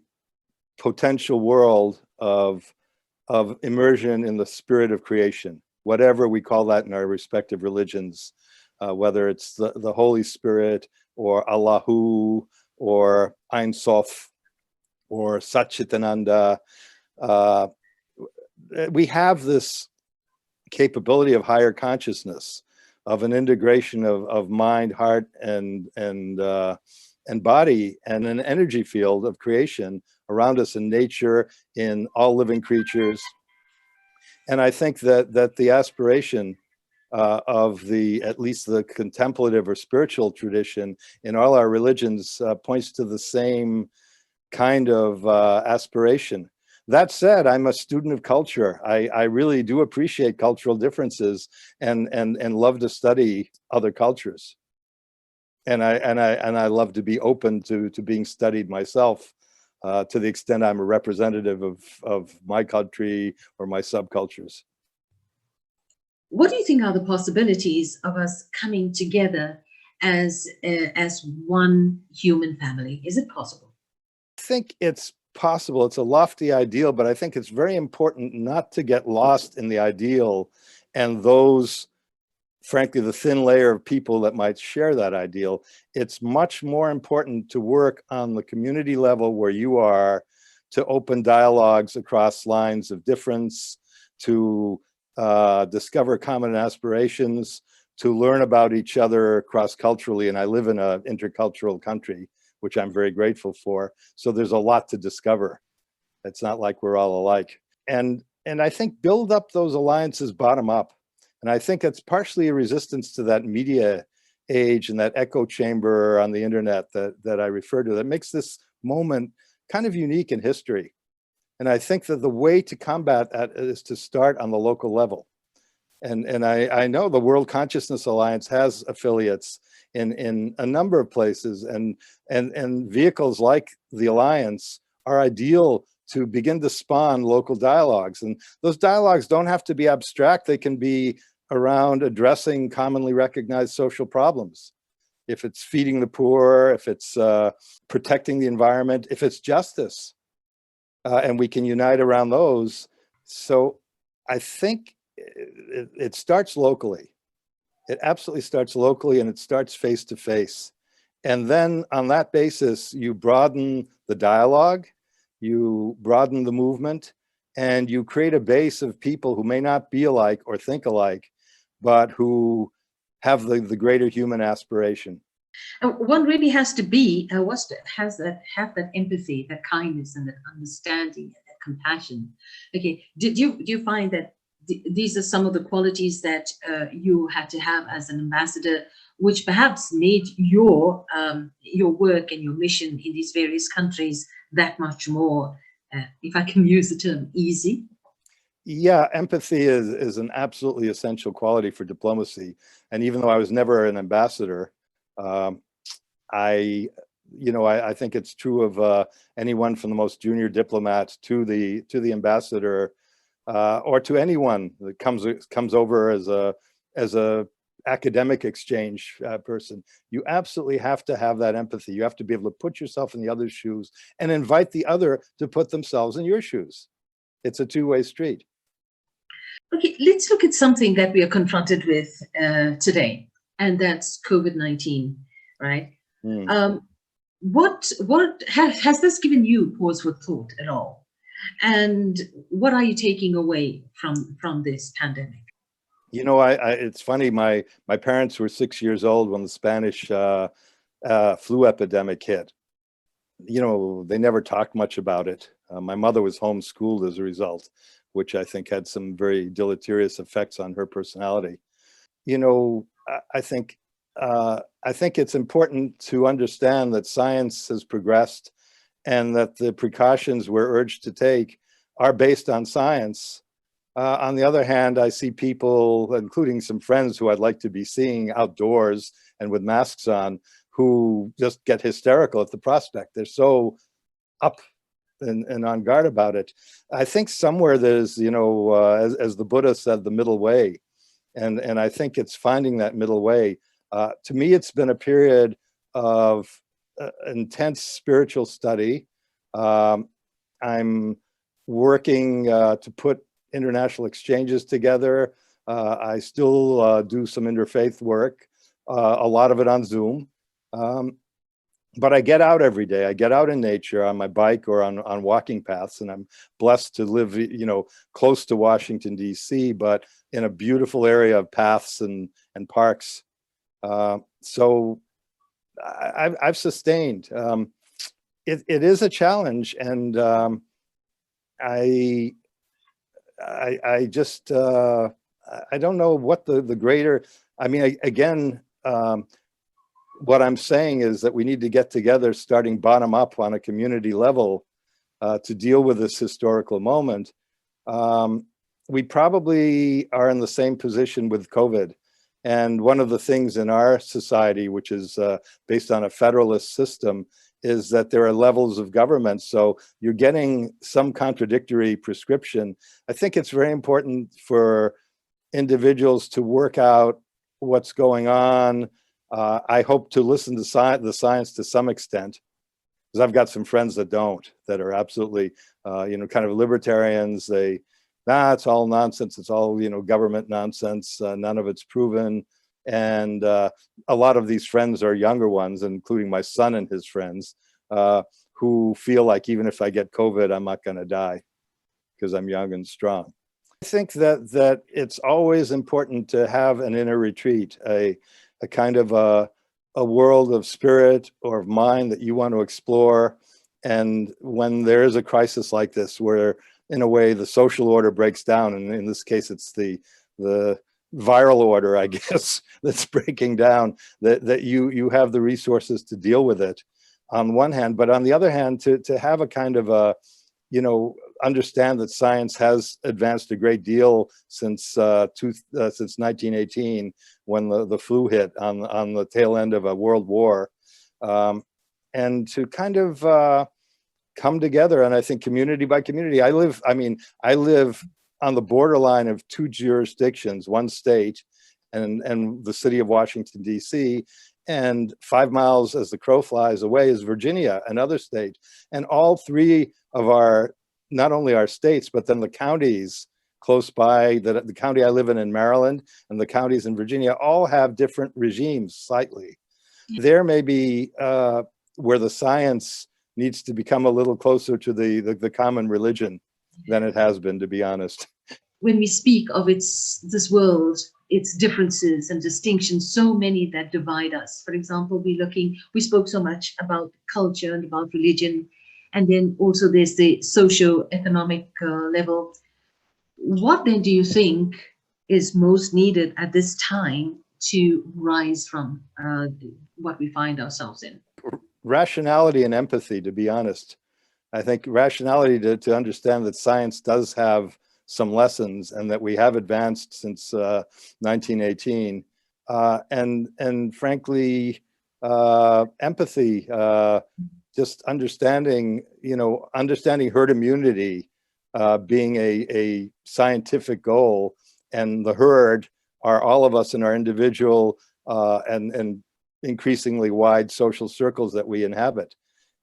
potential world of immersion in the spirit of creation, whatever we call that in our respective religions, whether it's the Holy Spirit or Allahu or Ein Sof or Satchitananda. We have this capability of higher consciousness, of an integration of mind, heart, and body, and an energy field of creation around us in nature, in all living creatures. And I think that the aspiration of at least the contemplative or spiritual tradition in all our religions points to the same kind of aspiration. That said, I'm a student of culture. I really do appreciate cultural differences and love to study other cultures. And I love to be open to being studied myself, to the extent I'm a representative of my country or my subcultures. What do you think are the possibilities of us coming together as one human family? Is it possible? I think it's possible. It's a lofty ideal, but I think it's very important not to get lost in the ideal and those, frankly, the thin layer of people that might share that ideal. It's much more important to work on the community level where you are, to open dialogues across lines of difference, to discover common aspirations, to learn about each other cross-culturally. And I live in an intercultural country, which I'm very grateful for. So there's a lot to discover. It's not like we're all alike. And I think build up those alliances bottom up. And I think it's partially a resistance to that media age and that echo chamber on the internet that I refer to, that makes this moment kind of unique in history. And I think that the way to combat that is to start on the local level. And I know the World Consciousness Alliance has affiliates in a number of places, and vehicles like the Alliance are ideal to begin to spawn local dialogues. And those dialogues don't have to be abstract. They can be around addressing commonly recognized social problems. If it's feeding the poor, if it's protecting the environment, if it's justice, and we can unite around those. So I think it starts locally. It absolutely starts locally, and it starts face to face. And then on that basis, you broaden the dialogue, you broaden the movement, and you create a base of people who may not be alike or think alike, but who have the greater human aspiration. One really has to be, have that empathy, that kindness, and that understanding, and that compassion. Okay, do you find that these are some of the qualities that you had to have as an ambassador, which perhaps made your work and your mission in these various countries that much more, if I can use the term, easy? Yeah, empathy is an absolutely essential quality for diplomacy. And even though I was never an ambassador, I think it's true of anyone from the most junior diplomat to the ambassador, or to anyone that comes over as a academic exchange person. You absolutely have to have that empathy. You have to be able to put yourself in the other's shoes and invite the other to put themselves in your shoes. It's a two-way street. Okay, let's look at something that we are confronted with today, and that's COVID-19, right? What has this given you pause for thought at all? And what are you taking away from this pandemic? You know, it's funny. My parents were 6 years old when the Spanish flu epidemic hit. You know, they never talked much about it. My mother was homeschooled as a result, which I think had some very deleterious effects on her personality. You know, I think it's important to understand that science has progressed and that the precautions we're urged to take are based on science. On the other hand, I see people, including some friends who I'd like to be seeing outdoors and with masks on, who just get hysterical at the prospect. They're so up and on guard about it. I think somewhere there's, as the Buddha said, the middle way. And I think it's finding that middle way. To me, it's been a period of intense spiritual study. I'm working to put international exchanges together. I still do some interfaith work, a lot of it on Zoom. But I get out every day. I get out in nature on my bike or on walking paths, and I'm blessed to live, close to Washington, D.C., but in a beautiful area of paths and parks. So I've sustained. It is a challenge, and I just I don't know what the greater. I mean, again. What I'm saying is that we need to get together, starting bottom up on a community level, to deal with this historical moment. We probably are in the same position with COVID. And one of the things in our society, which is based on a federalist system, is that there are levels of government. So you're getting some contradictory prescription. I think it's very important for individuals to work out what's going on. I hope to listen to the science to some extent, because I've got some friends that don't, that are absolutely, kind of libertarians. It's all nonsense. It's all, government nonsense. None of it's proven. And a lot of these friends are younger ones, including my son and his friends, who feel like even if I get COVID, I'm not going to die because I'm young and strong. I think that it's always important to have an inner retreat, a kind of a world of spirit or of mind that you want to explore. And when there is a crisis like this, where in a way the social order breaks down, and in this case it's the viral order, I guess, that's breaking down, that you have the resources to deal with it on one hand, but on the other hand, to have a kind of a, understand that science has advanced a great deal since 1918, when the flu hit on the tail end of a world war, and to kind of come together. And I think community by community, I live on the borderline of two jurisdictions, one state and the city of Washington, D.C., and 5 miles as the crow flies away is Virginia, another state. And all three of not only our states, but then the counties close by, the county I live in Maryland and the counties in Virginia all have different regimes slightly. There may be where the science needs to become a little closer to the common religion than it has been, to be honest. When we speak of this world, its differences and distinctions, so many that divide us. For example, we spoke so much about culture and about religion, and then also there's the socio-economic level. What then do you think is most needed at this time to rise from what we find ourselves in? Rationality and empathy, to be honest. I think rationality to understand that science does have some lessons and that we have advanced since 1918, and frankly, empathy, just understanding herd immunity being a scientific goal, and the herd are all of us in our individual and increasingly wide social circles that we inhabit,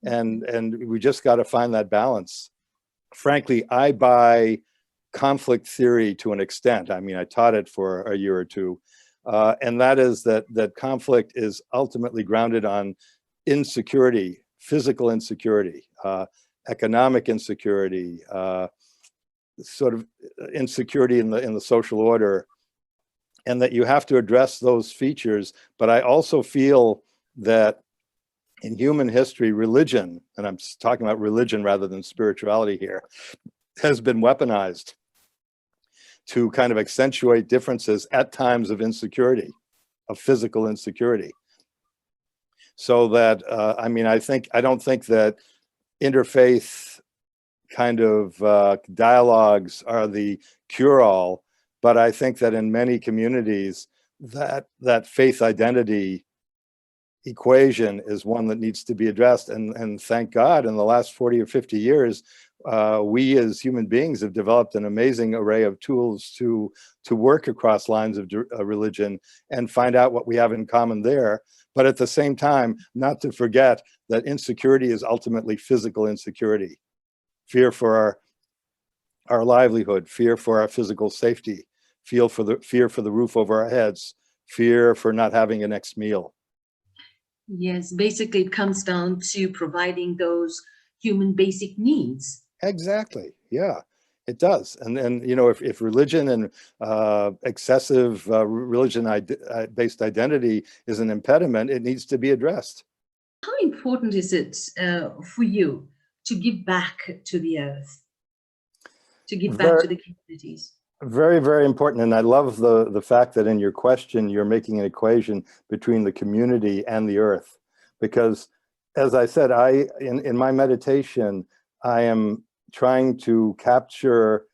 and we just got to find that balance. Frankly, I buy conflict theory to an extent. I mean, I taught it for a year or two, and that is that conflict is ultimately grounded on insecurity, physical insecurity, economic insecurity, sort of insecurity in the social order, and that you have to address those features. But I also feel that in human history, religion, and I'm talking about religion rather than spirituality here, has been weaponized to kind of accentuate differences at times of insecurity, of physical insecurity. So that, I don't think that interfaith kind of dialogues are the cure-all, but I think that in many communities, that faith identity equation is one that needs to be addressed. And thank God, in the last 40 or 50 years, we as human beings have developed an amazing array of tools to work across lines of religion and find out what we have in common there. But at the same time, not to forget that insecurity is ultimately physical insecurity. Fear for our livelihood, fear for our physical safety, fear for the roof over our heads, fear for not having a next meal. Yes, basically it comes down to providing those human basic needs. Exactly. Yeah, it does. And if religion and excessive religion-based identity is an impediment, it needs to be addressed. How important is it for you to give back to the earth, to give back to the communities? Very, very important. And I love the fact that in your question, you're making an equation between the community and the earth. Because as I said, in my meditation, I am trying to capture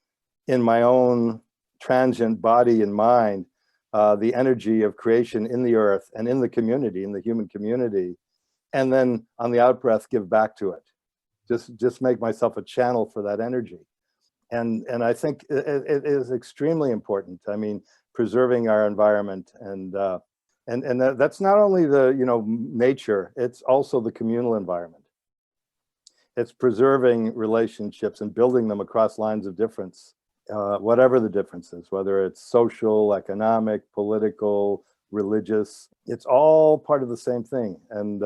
in my own transient body and mind the energy of creation in the earth and in the community, in the human community. And then on the out breath, give back to it. Just make myself a channel for that energy. And I think it is extremely important. I mean, preserving our environment and that's not only the nature, it's also the communal environment. It's preserving relationships and building them across lines of difference, whatever the difference is, whether it's social, economic, political, religious. It's all part of the same thing. And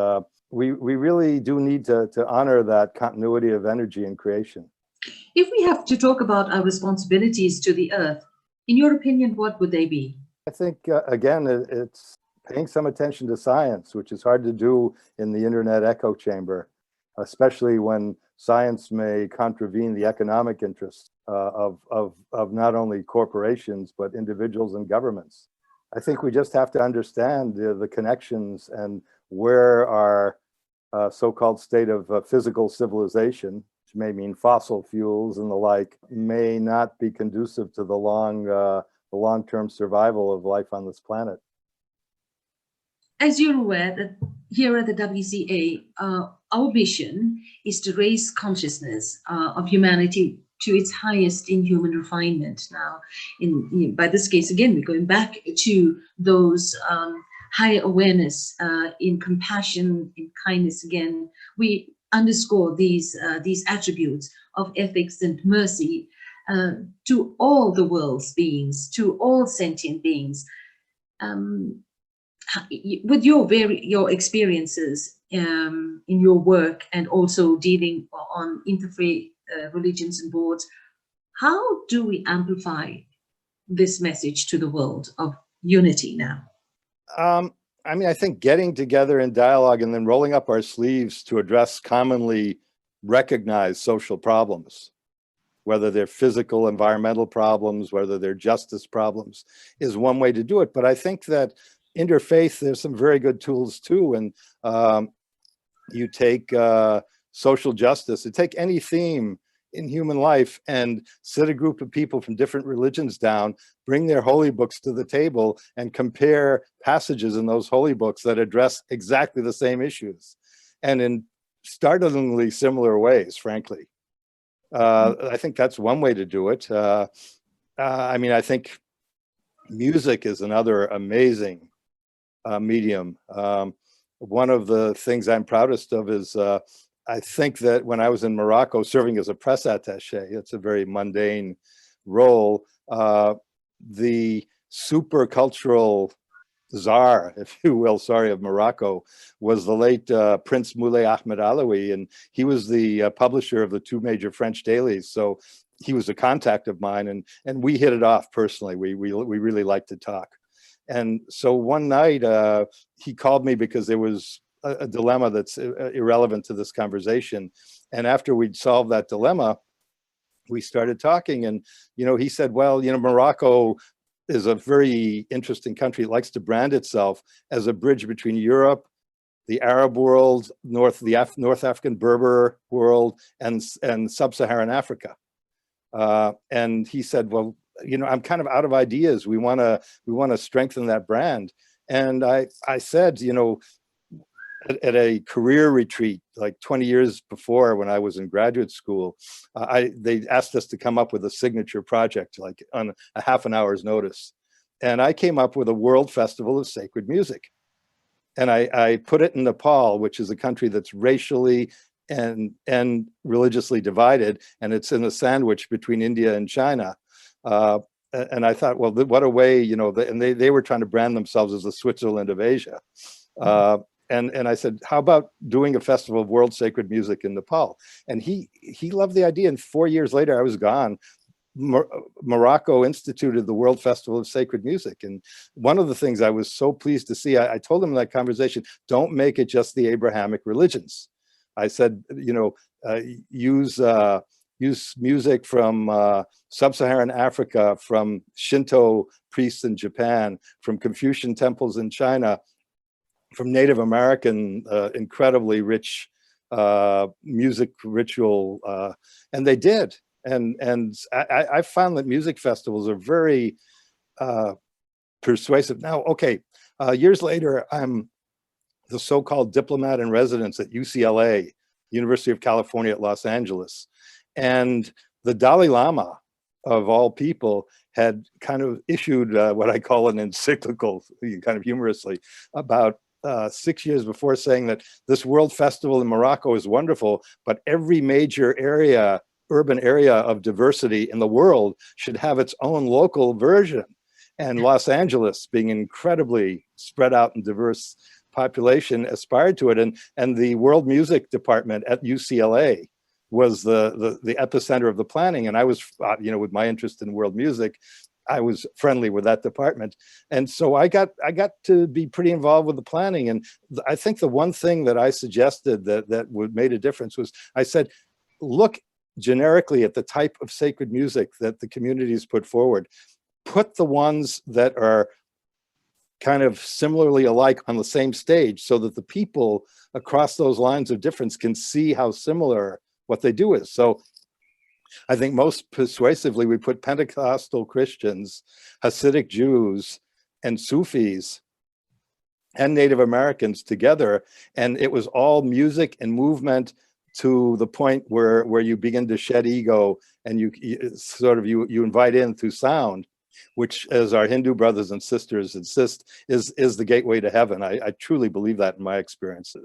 we really do need to honor that continuity of energy in creation. If we have to talk about our responsibilities to the earth, in your opinion, what would they be? I think, again, it's paying some attention to science, which is hard to do in the internet echo chamber, especially when science may contravene the economic interests of not only corporations, but individuals and governments. I think we just have to understand the connections and where our so-called state of physical civilization, which may mean fossil fuels and the like, may not be conducive to the long-term survival of life on this planet. As you're aware, that here at the WCA, our vision is to raise consciousness of humanity to its highest in human refinement. Now, by this case, again, we're going back to those higher awareness in compassion, in kindness. Again, we underscore these attributes of ethics and mercy to all the world's beings, to all sentient beings. With your experiences in your work, and also dealing on interfaith religions and boards, how do we amplify this message to the world of unity now? I mean, I think getting together in dialogue and then rolling up our sleeves to address commonly recognized social problems, whether they're physical, environmental problems, whether they're justice problems, is one way to do it. But I think that interfaith, there's some very good tools too. And you take social justice, you take any theme in human life and sit a group of people from different religions down, bring their holy books to the table and compare passages in those holy books that address exactly the same issues and in startlingly similar ways, frankly. I think that's one way to do it. I mean, I think music is another amazing medium. One of the things I'm proudest of is I think that when I was in Morocco serving as a press attaché, it's a very mundane role, the super cultural czar, if you will, of Morocco, was the late Prince Moulay Ahmed Alaoui, and he was the publisher of the two major French dailies. So he was a contact of mine, and we hit it off personally. We really liked to talk. And so one night he called me because there was a dilemma that's irrelevant to this conversation. And after we'd solved that dilemma, we started talking, and he said, well, Morocco is a very interesting country. It likes to brand itself as a bridge between Europe, the Arab world, North African Berber world, and sub-Saharan Africa. And he said, well, I'm kind of out of ideas. We want to strengthen that brand. And I said, at a career retreat like 20 years before, when I was in graduate school, they asked us to come up with a signature project, like on a half an hour's notice. And I came up with a World Festival of Sacred Music. And I put it in Nepal, which is a country that's racially and religiously divided. And it's in a sandwich between India and China. And I thought, well, what a way, and they were trying to brand themselves as the Switzerland of Asia. And I said, how about doing a festival of world sacred music in Nepal? And he loved the idea. And 4 years later, I was gone. Morocco instituted the World Festival of Sacred Music. And one of the things I was so pleased to see, I told him in that conversation, don't make it just the Abrahamic religions. I said, use music from sub-Saharan Africa, from Shinto priests in Japan, from Confucian temples in China, from Native American incredibly rich music ritual, and they did. And I found that music festivals are very persuasive. Now, okay, years later, I'm the so-called diplomat in residence at UCLA, University of California at Los Angeles. And the Dalai Lama, of all people, had kind of issued what I call an encyclical, kind of humorously, about 6 years before, saying that this World Festival in Morocco is wonderful, but every major area, urban area of diversity in the world should have its own local version. And Los Angeles, being incredibly spread out and diverse population, aspired to it. And the World Music Department at UCLA was the epicenter of the planning. And I was, with my interest in world music, I was friendly with that department. And so I got to be pretty involved with the planning. And I think the one thing that I suggested that made a difference was, I said, look generically at the type of sacred music that the communities put forward. Put the ones that are kind of similarly alike on the same stage, so that the people across those lines of difference can see how similar what they do is. So I think most persuasively, we put Pentecostal Christians, Hasidic Jews, and Sufis and Native Americans together. And it was all music and movement to the point where you begin to shed ego, and you invite in through sound, which, as our Hindu brothers and sisters insist, is the gateway to heaven. I truly believe that in my experience.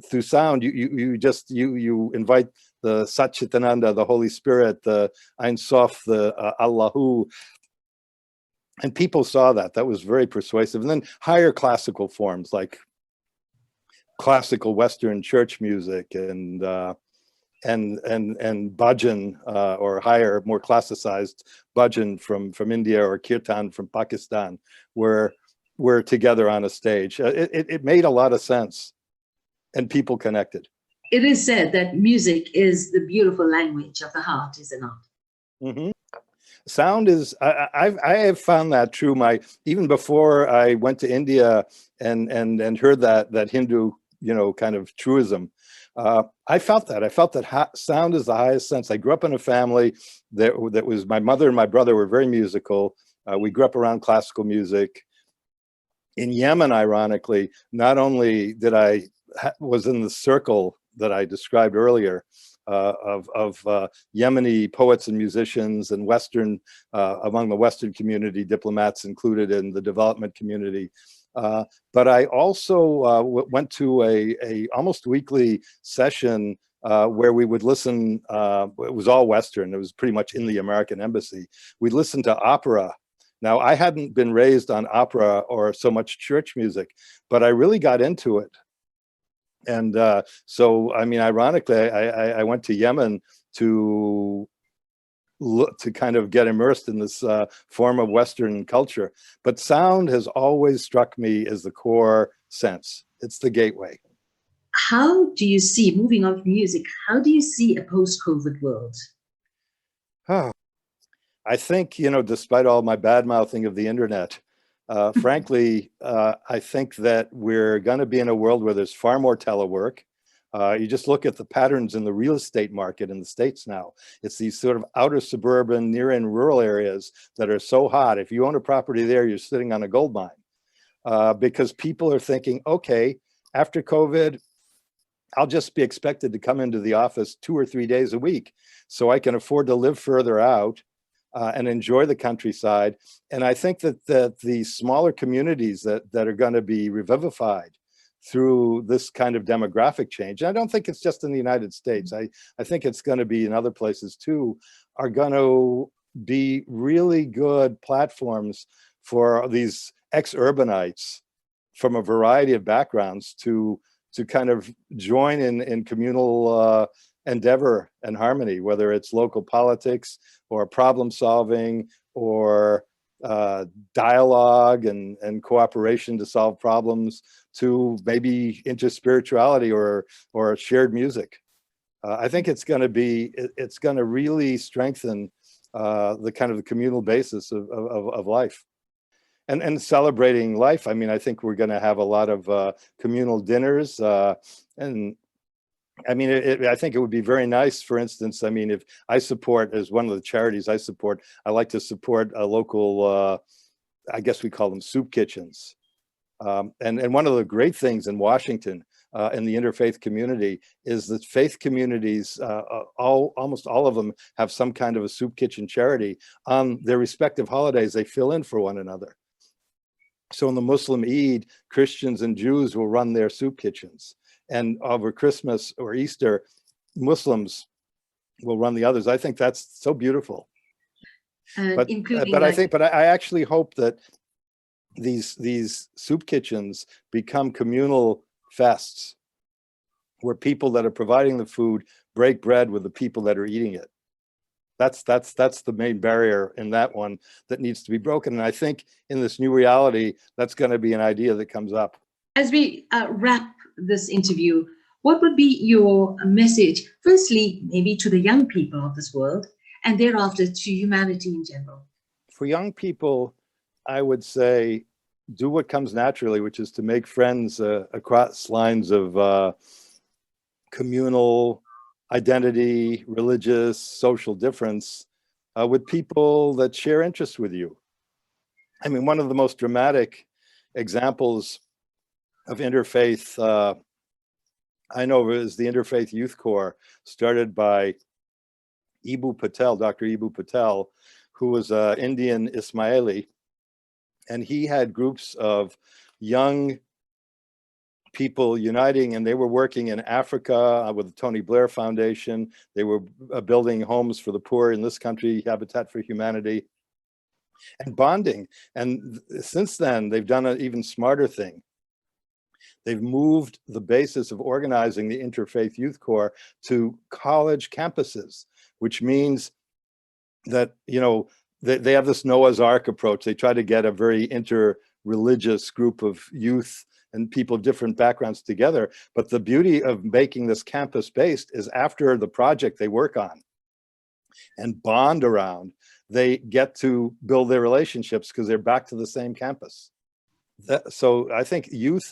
Through sound, you invite the Satchitananda, the Holy Spirit, the Ein Sof, the Allahu, and people saw that. That was very persuasive. And then higher classical forms like classical Western church music and bhajan, or higher, more classicized bhajan from India, or kirtan from Pakistan, were together on a stage. It made a lot of sense, and people connected. It is said that music is the beautiful language of the heart, is it not? Mm-hmm. Sound is, I have found that true. Even before I went to India and heard that Hindu, kind of truism, I felt that sound is the highest sense. I grew up in a family that was, my mother and my brother were very musical. We grew up around classical music. In Yemen, ironically, not only did was in the circle that I described earlier, of Yemeni poets and musicians and Western, among the Western community, diplomats included in the development community. But I also went to a almost weekly session where we would listen. It was all Western. It was pretty much in the American embassy. We listened to opera. Now, I hadn't been raised on opera or so much church music, but I really got into it. And so, I mean, ironically, I went to Yemen to kind of get immersed in this form of Western culture. But sound has always struck me as the core sense. It's the gateway. How do you see, moving on from music, how do you see a post-COVID world? Oh, I think, despite all my bad mouthing of the internet, frankly, I think that we're going to be in a world where there's far more telework. You just look at the patterns in the real estate market in the States now. It's these sort of outer suburban, near-in rural areas that are so hot. If you own a property there, you're sitting on a gold mine, because people are thinking, okay, after COVID, I'll just be expected to come into the office 2 or 3 days a week, so I can afford to live further out and enjoy the countryside. And I think that the smaller communities that are going to be revivified through this kind of demographic change, and I don't think it's just in the United States, I think it's going to be in other places too, are going to be really good platforms for these ex-urbanites from a variety of backgrounds to kind of join in communal endeavor and harmony, whether it's local politics or problem solving or dialogue and cooperation to solve problems, to maybe into spirituality or shared music. I think it's going to really strengthen the kind of the communal basis of life. And celebrating life. I mean, I think we're going to have a lot of communal dinners, and I mean, I think it would be very nice, for instance, I mean, if I support, as one of the charities I support, I like to support a local, I guess we call them soup kitchens. And one of the great things in Washington, in the interfaith community, is that faith communities, almost all of them have some kind of a soup kitchen charity. On their respective holidays, they fill in for one another. So in the Muslim Eid, Christians and Jews will run their soup kitchens. And over Christmas or Easter, Muslims will run the others. I think that's so beautiful. But I actually hope that these soup kitchens become communal fests where people that are providing the food break bread with the people that are eating it. That's the main barrier in that one that needs to be broken. And I think in this new reality, that's going to be an idea that comes up. As we wrap this interview, what would be your message, firstly, maybe to the young people of this world, and thereafter to humanity in general? For young people, I would say, do what comes naturally, which is to make friends across lines of communal identity, religious, social difference, with people that share interests with you. I mean, one of the most dramatic examples of interfaith, I know it was the Interfaith Youth Corps, started by Dr. Ibu Patel, who was an Indian Ismaili, and he had groups of young people uniting, and they were working in Africa with the Tony Blair Foundation. They were building homes for the poor in this country, Habitat for Humanity, and bonding. And since then, they've done an even smarter thing. They've moved the basis of organizing the Interfaith Youth Corps to college campuses, which means that, you know, they have this Noah's Ark approach. They try to get a very inter-religious group of youth and people of different backgrounds together. But the beauty of making this campus-based is after the project they work on and bond around, they get to build their relationships because they're back to the same campus. So I think youth,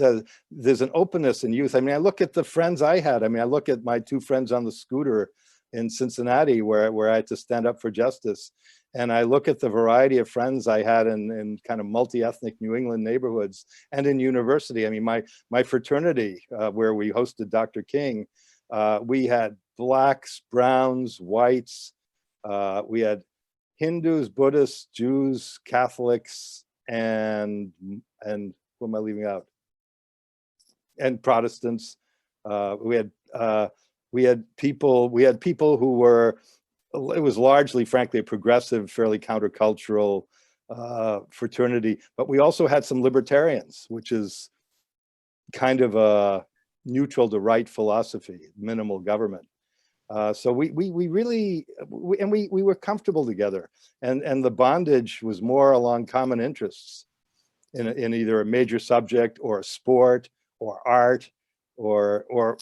there's an openness in youth. I mean, I look at the friends I had. I mean, I look at my two friends on the scooter in Cincinnati where I had to stand up for justice. And I look at the variety of friends I had in kind of multi-ethnic New England neighborhoods and in university. I mean, my fraternity where we hosted Dr. King, we had blacks, browns, whites, we had Hindus, Buddhists, Jews, Catholics, and who am I leaving out? And Protestants. We had people who were, it was largely, frankly, a progressive, fairly countercultural fraternity, but we also had some libertarians, which is kind of a neutral to right philosophy, minimal government. So we really, we were comfortable together, and the bondage was more along common interests in either a major subject or a sport or art or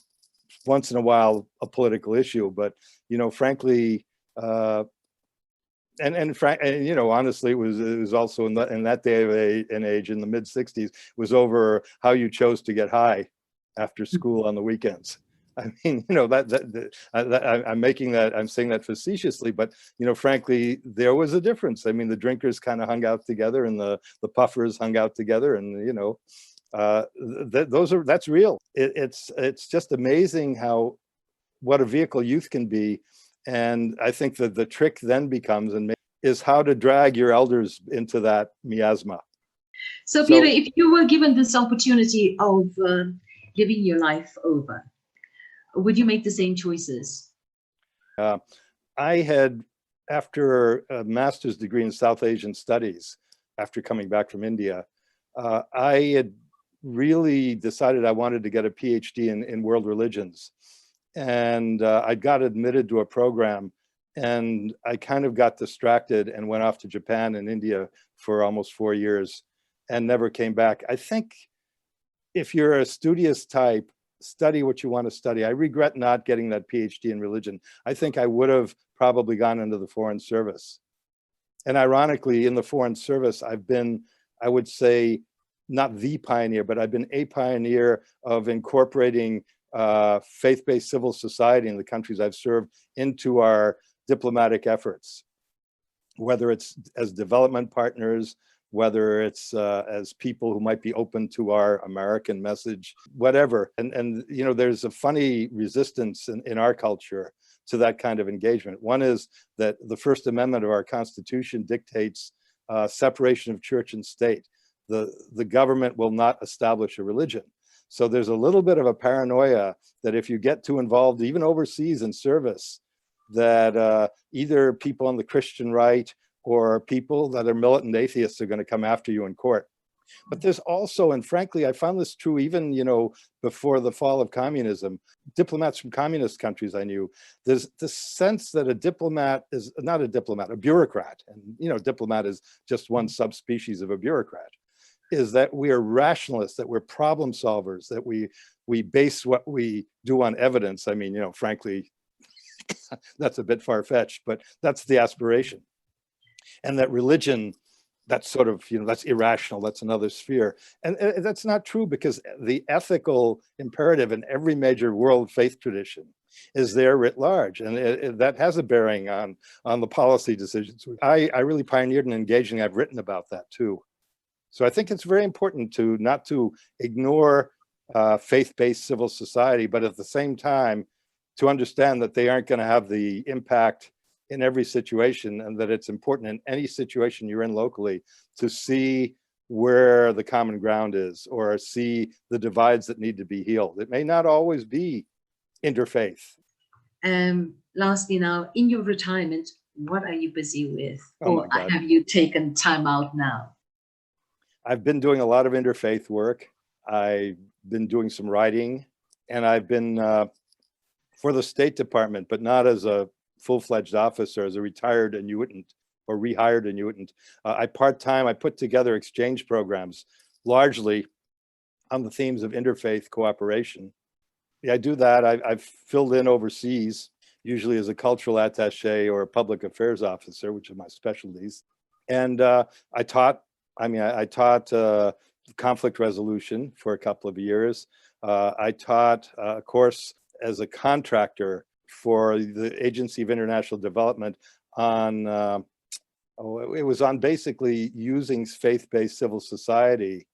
once in a while a political issue. But, you know, frankly, and you know, honestly, it was also in that day of an age in the mid 60s was over how you chose to get high after school on the weekends. I mean, you know, I'm saying that facetiously, but, you know, frankly, there was a difference. I mean, the drinkers kind of hung out together and the puffers hung out together, and, you know, that's real. It's just amazing what a vehicle youth can be. And I think that the trick then becomes is how to drag your elders into that miasma. So Peter, if you were given this opportunity of giving your life over, would you make the same choices? I had, after a master's degree in South Asian studies, after coming back from India, I had really decided I wanted to get a PhD in world religions. And I got admitted to a program, and I kind of got distracted and went off to Japan and India for almost 4 years and never came back. I think if you're a studious type, study what you want to study. I regret not getting that PhD in religion. I think I would have probably gone into the Foreign Service. And ironically, in the Foreign Service, I've been, I would say, not the pioneer, but I've been a pioneer of incorporating faith-based civil society in the countries I've served into our diplomatic efforts, whether it's as development partners, whether it's as people who might be open to our American message, whatever. And you know, there's a funny resistance in our culture to that kind of engagement. One is that the First Amendment of our Constitution dictates separation of church and state. The government will not establish a religion. So there's a little bit of a paranoia that if you get too involved, even overseas in service, that either people on the Christian right or people that are militant atheists are going to come after you in court. But there's also, and frankly, I found this true even, you know, before the fall of communism, diplomats from communist countries I knew, there's the sense that a diplomat is not a diplomat, a bureaucrat. And, you know, diplomat is just one subspecies of a bureaucrat, is that we are rationalists, that we're problem solvers, that we base what we do on evidence. I mean, you know, frankly, that's a bit far-fetched, but that's the aspiration. And that religion, that's sort of, you know, that's irrational, that's another sphere. And that's not true, because the ethical imperative in every major world faith tradition is there writ large. And that has a bearing on the policy decisions. I really pioneered in engaging, I've written about that too. So I think it's very important not to ignore faith-based civil society, but at the same time, to understand that they aren't going to have the impact in every situation, and that it's important in any situation you're in locally to see where the common ground is, or see the divides that need to be healed. It may not always be interfaith. Lastly, now, in your retirement, what are you busy with? Oh Or have you taken time out now? I've been doing a lot of interfaith work. I've been doing some writing, and I've been for the State Department, but not as a full-fledged officer, as a retired annuitant or rehired annuitant. I put together exchange programs, largely on the themes of interfaith cooperation. Yeah, I do that. I've filled in overseas, usually as a cultural attaché or a public affairs officer, which are my specialties. And I taught conflict resolution for a couple of years. I taught a course as a contractor for the Agency of International Development on, it was on basically using faith-based civil society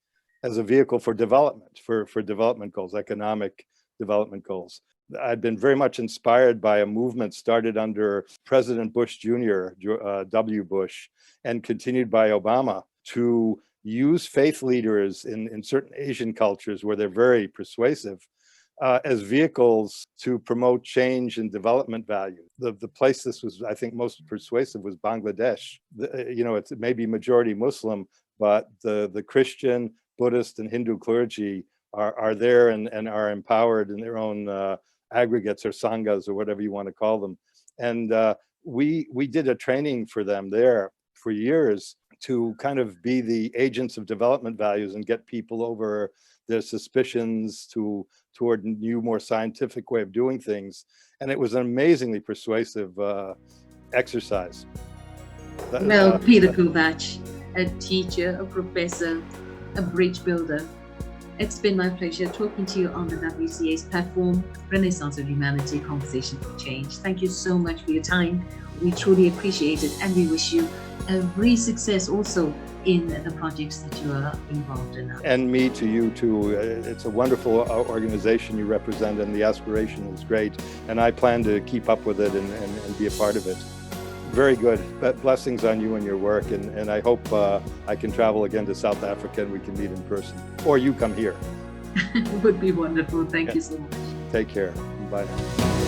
as a vehicle for development, for development goals, economic development goals. I'd been very much inspired by a movement started under President Bush Jr., W. Bush, and continued by Obama to use faith leaders in certain Asian cultures where they're very persuasive as vehicles to promote change and development value. The place this was, I think, most persuasive was Bangladesh. It's maybe majority Muslim, but the Christian, Buddhist, and Hindu clergy are there and are empowered in their own aggregates or sanghas or whatever you want to call them. And we did a training for them there for years to kind of be the agents of development values and get people over their suspicions toward a new, more scientific way of doing things. And it was an amazingly persuasive exercise. Well, Peter Kovach, a teacher, a professor, a bridge builder, it's been my pleasure talking to you on the WCA's platform, Renaissance of Humanity, Conversation for Change. Thank you so much for your time. We truly appreciate it, and we wish you every success also in the projects that you are involved in now. And me to you too. It's a wonderful organization you represent, and the aspiration is great. And I plan to keep up with it and be a part of it. Very good. Blessings on you and your work. And I hope I can travel again to South Africa and we can meet in person. Or you come here. It would be wonderful. Thank you so much. Take care. Bye now.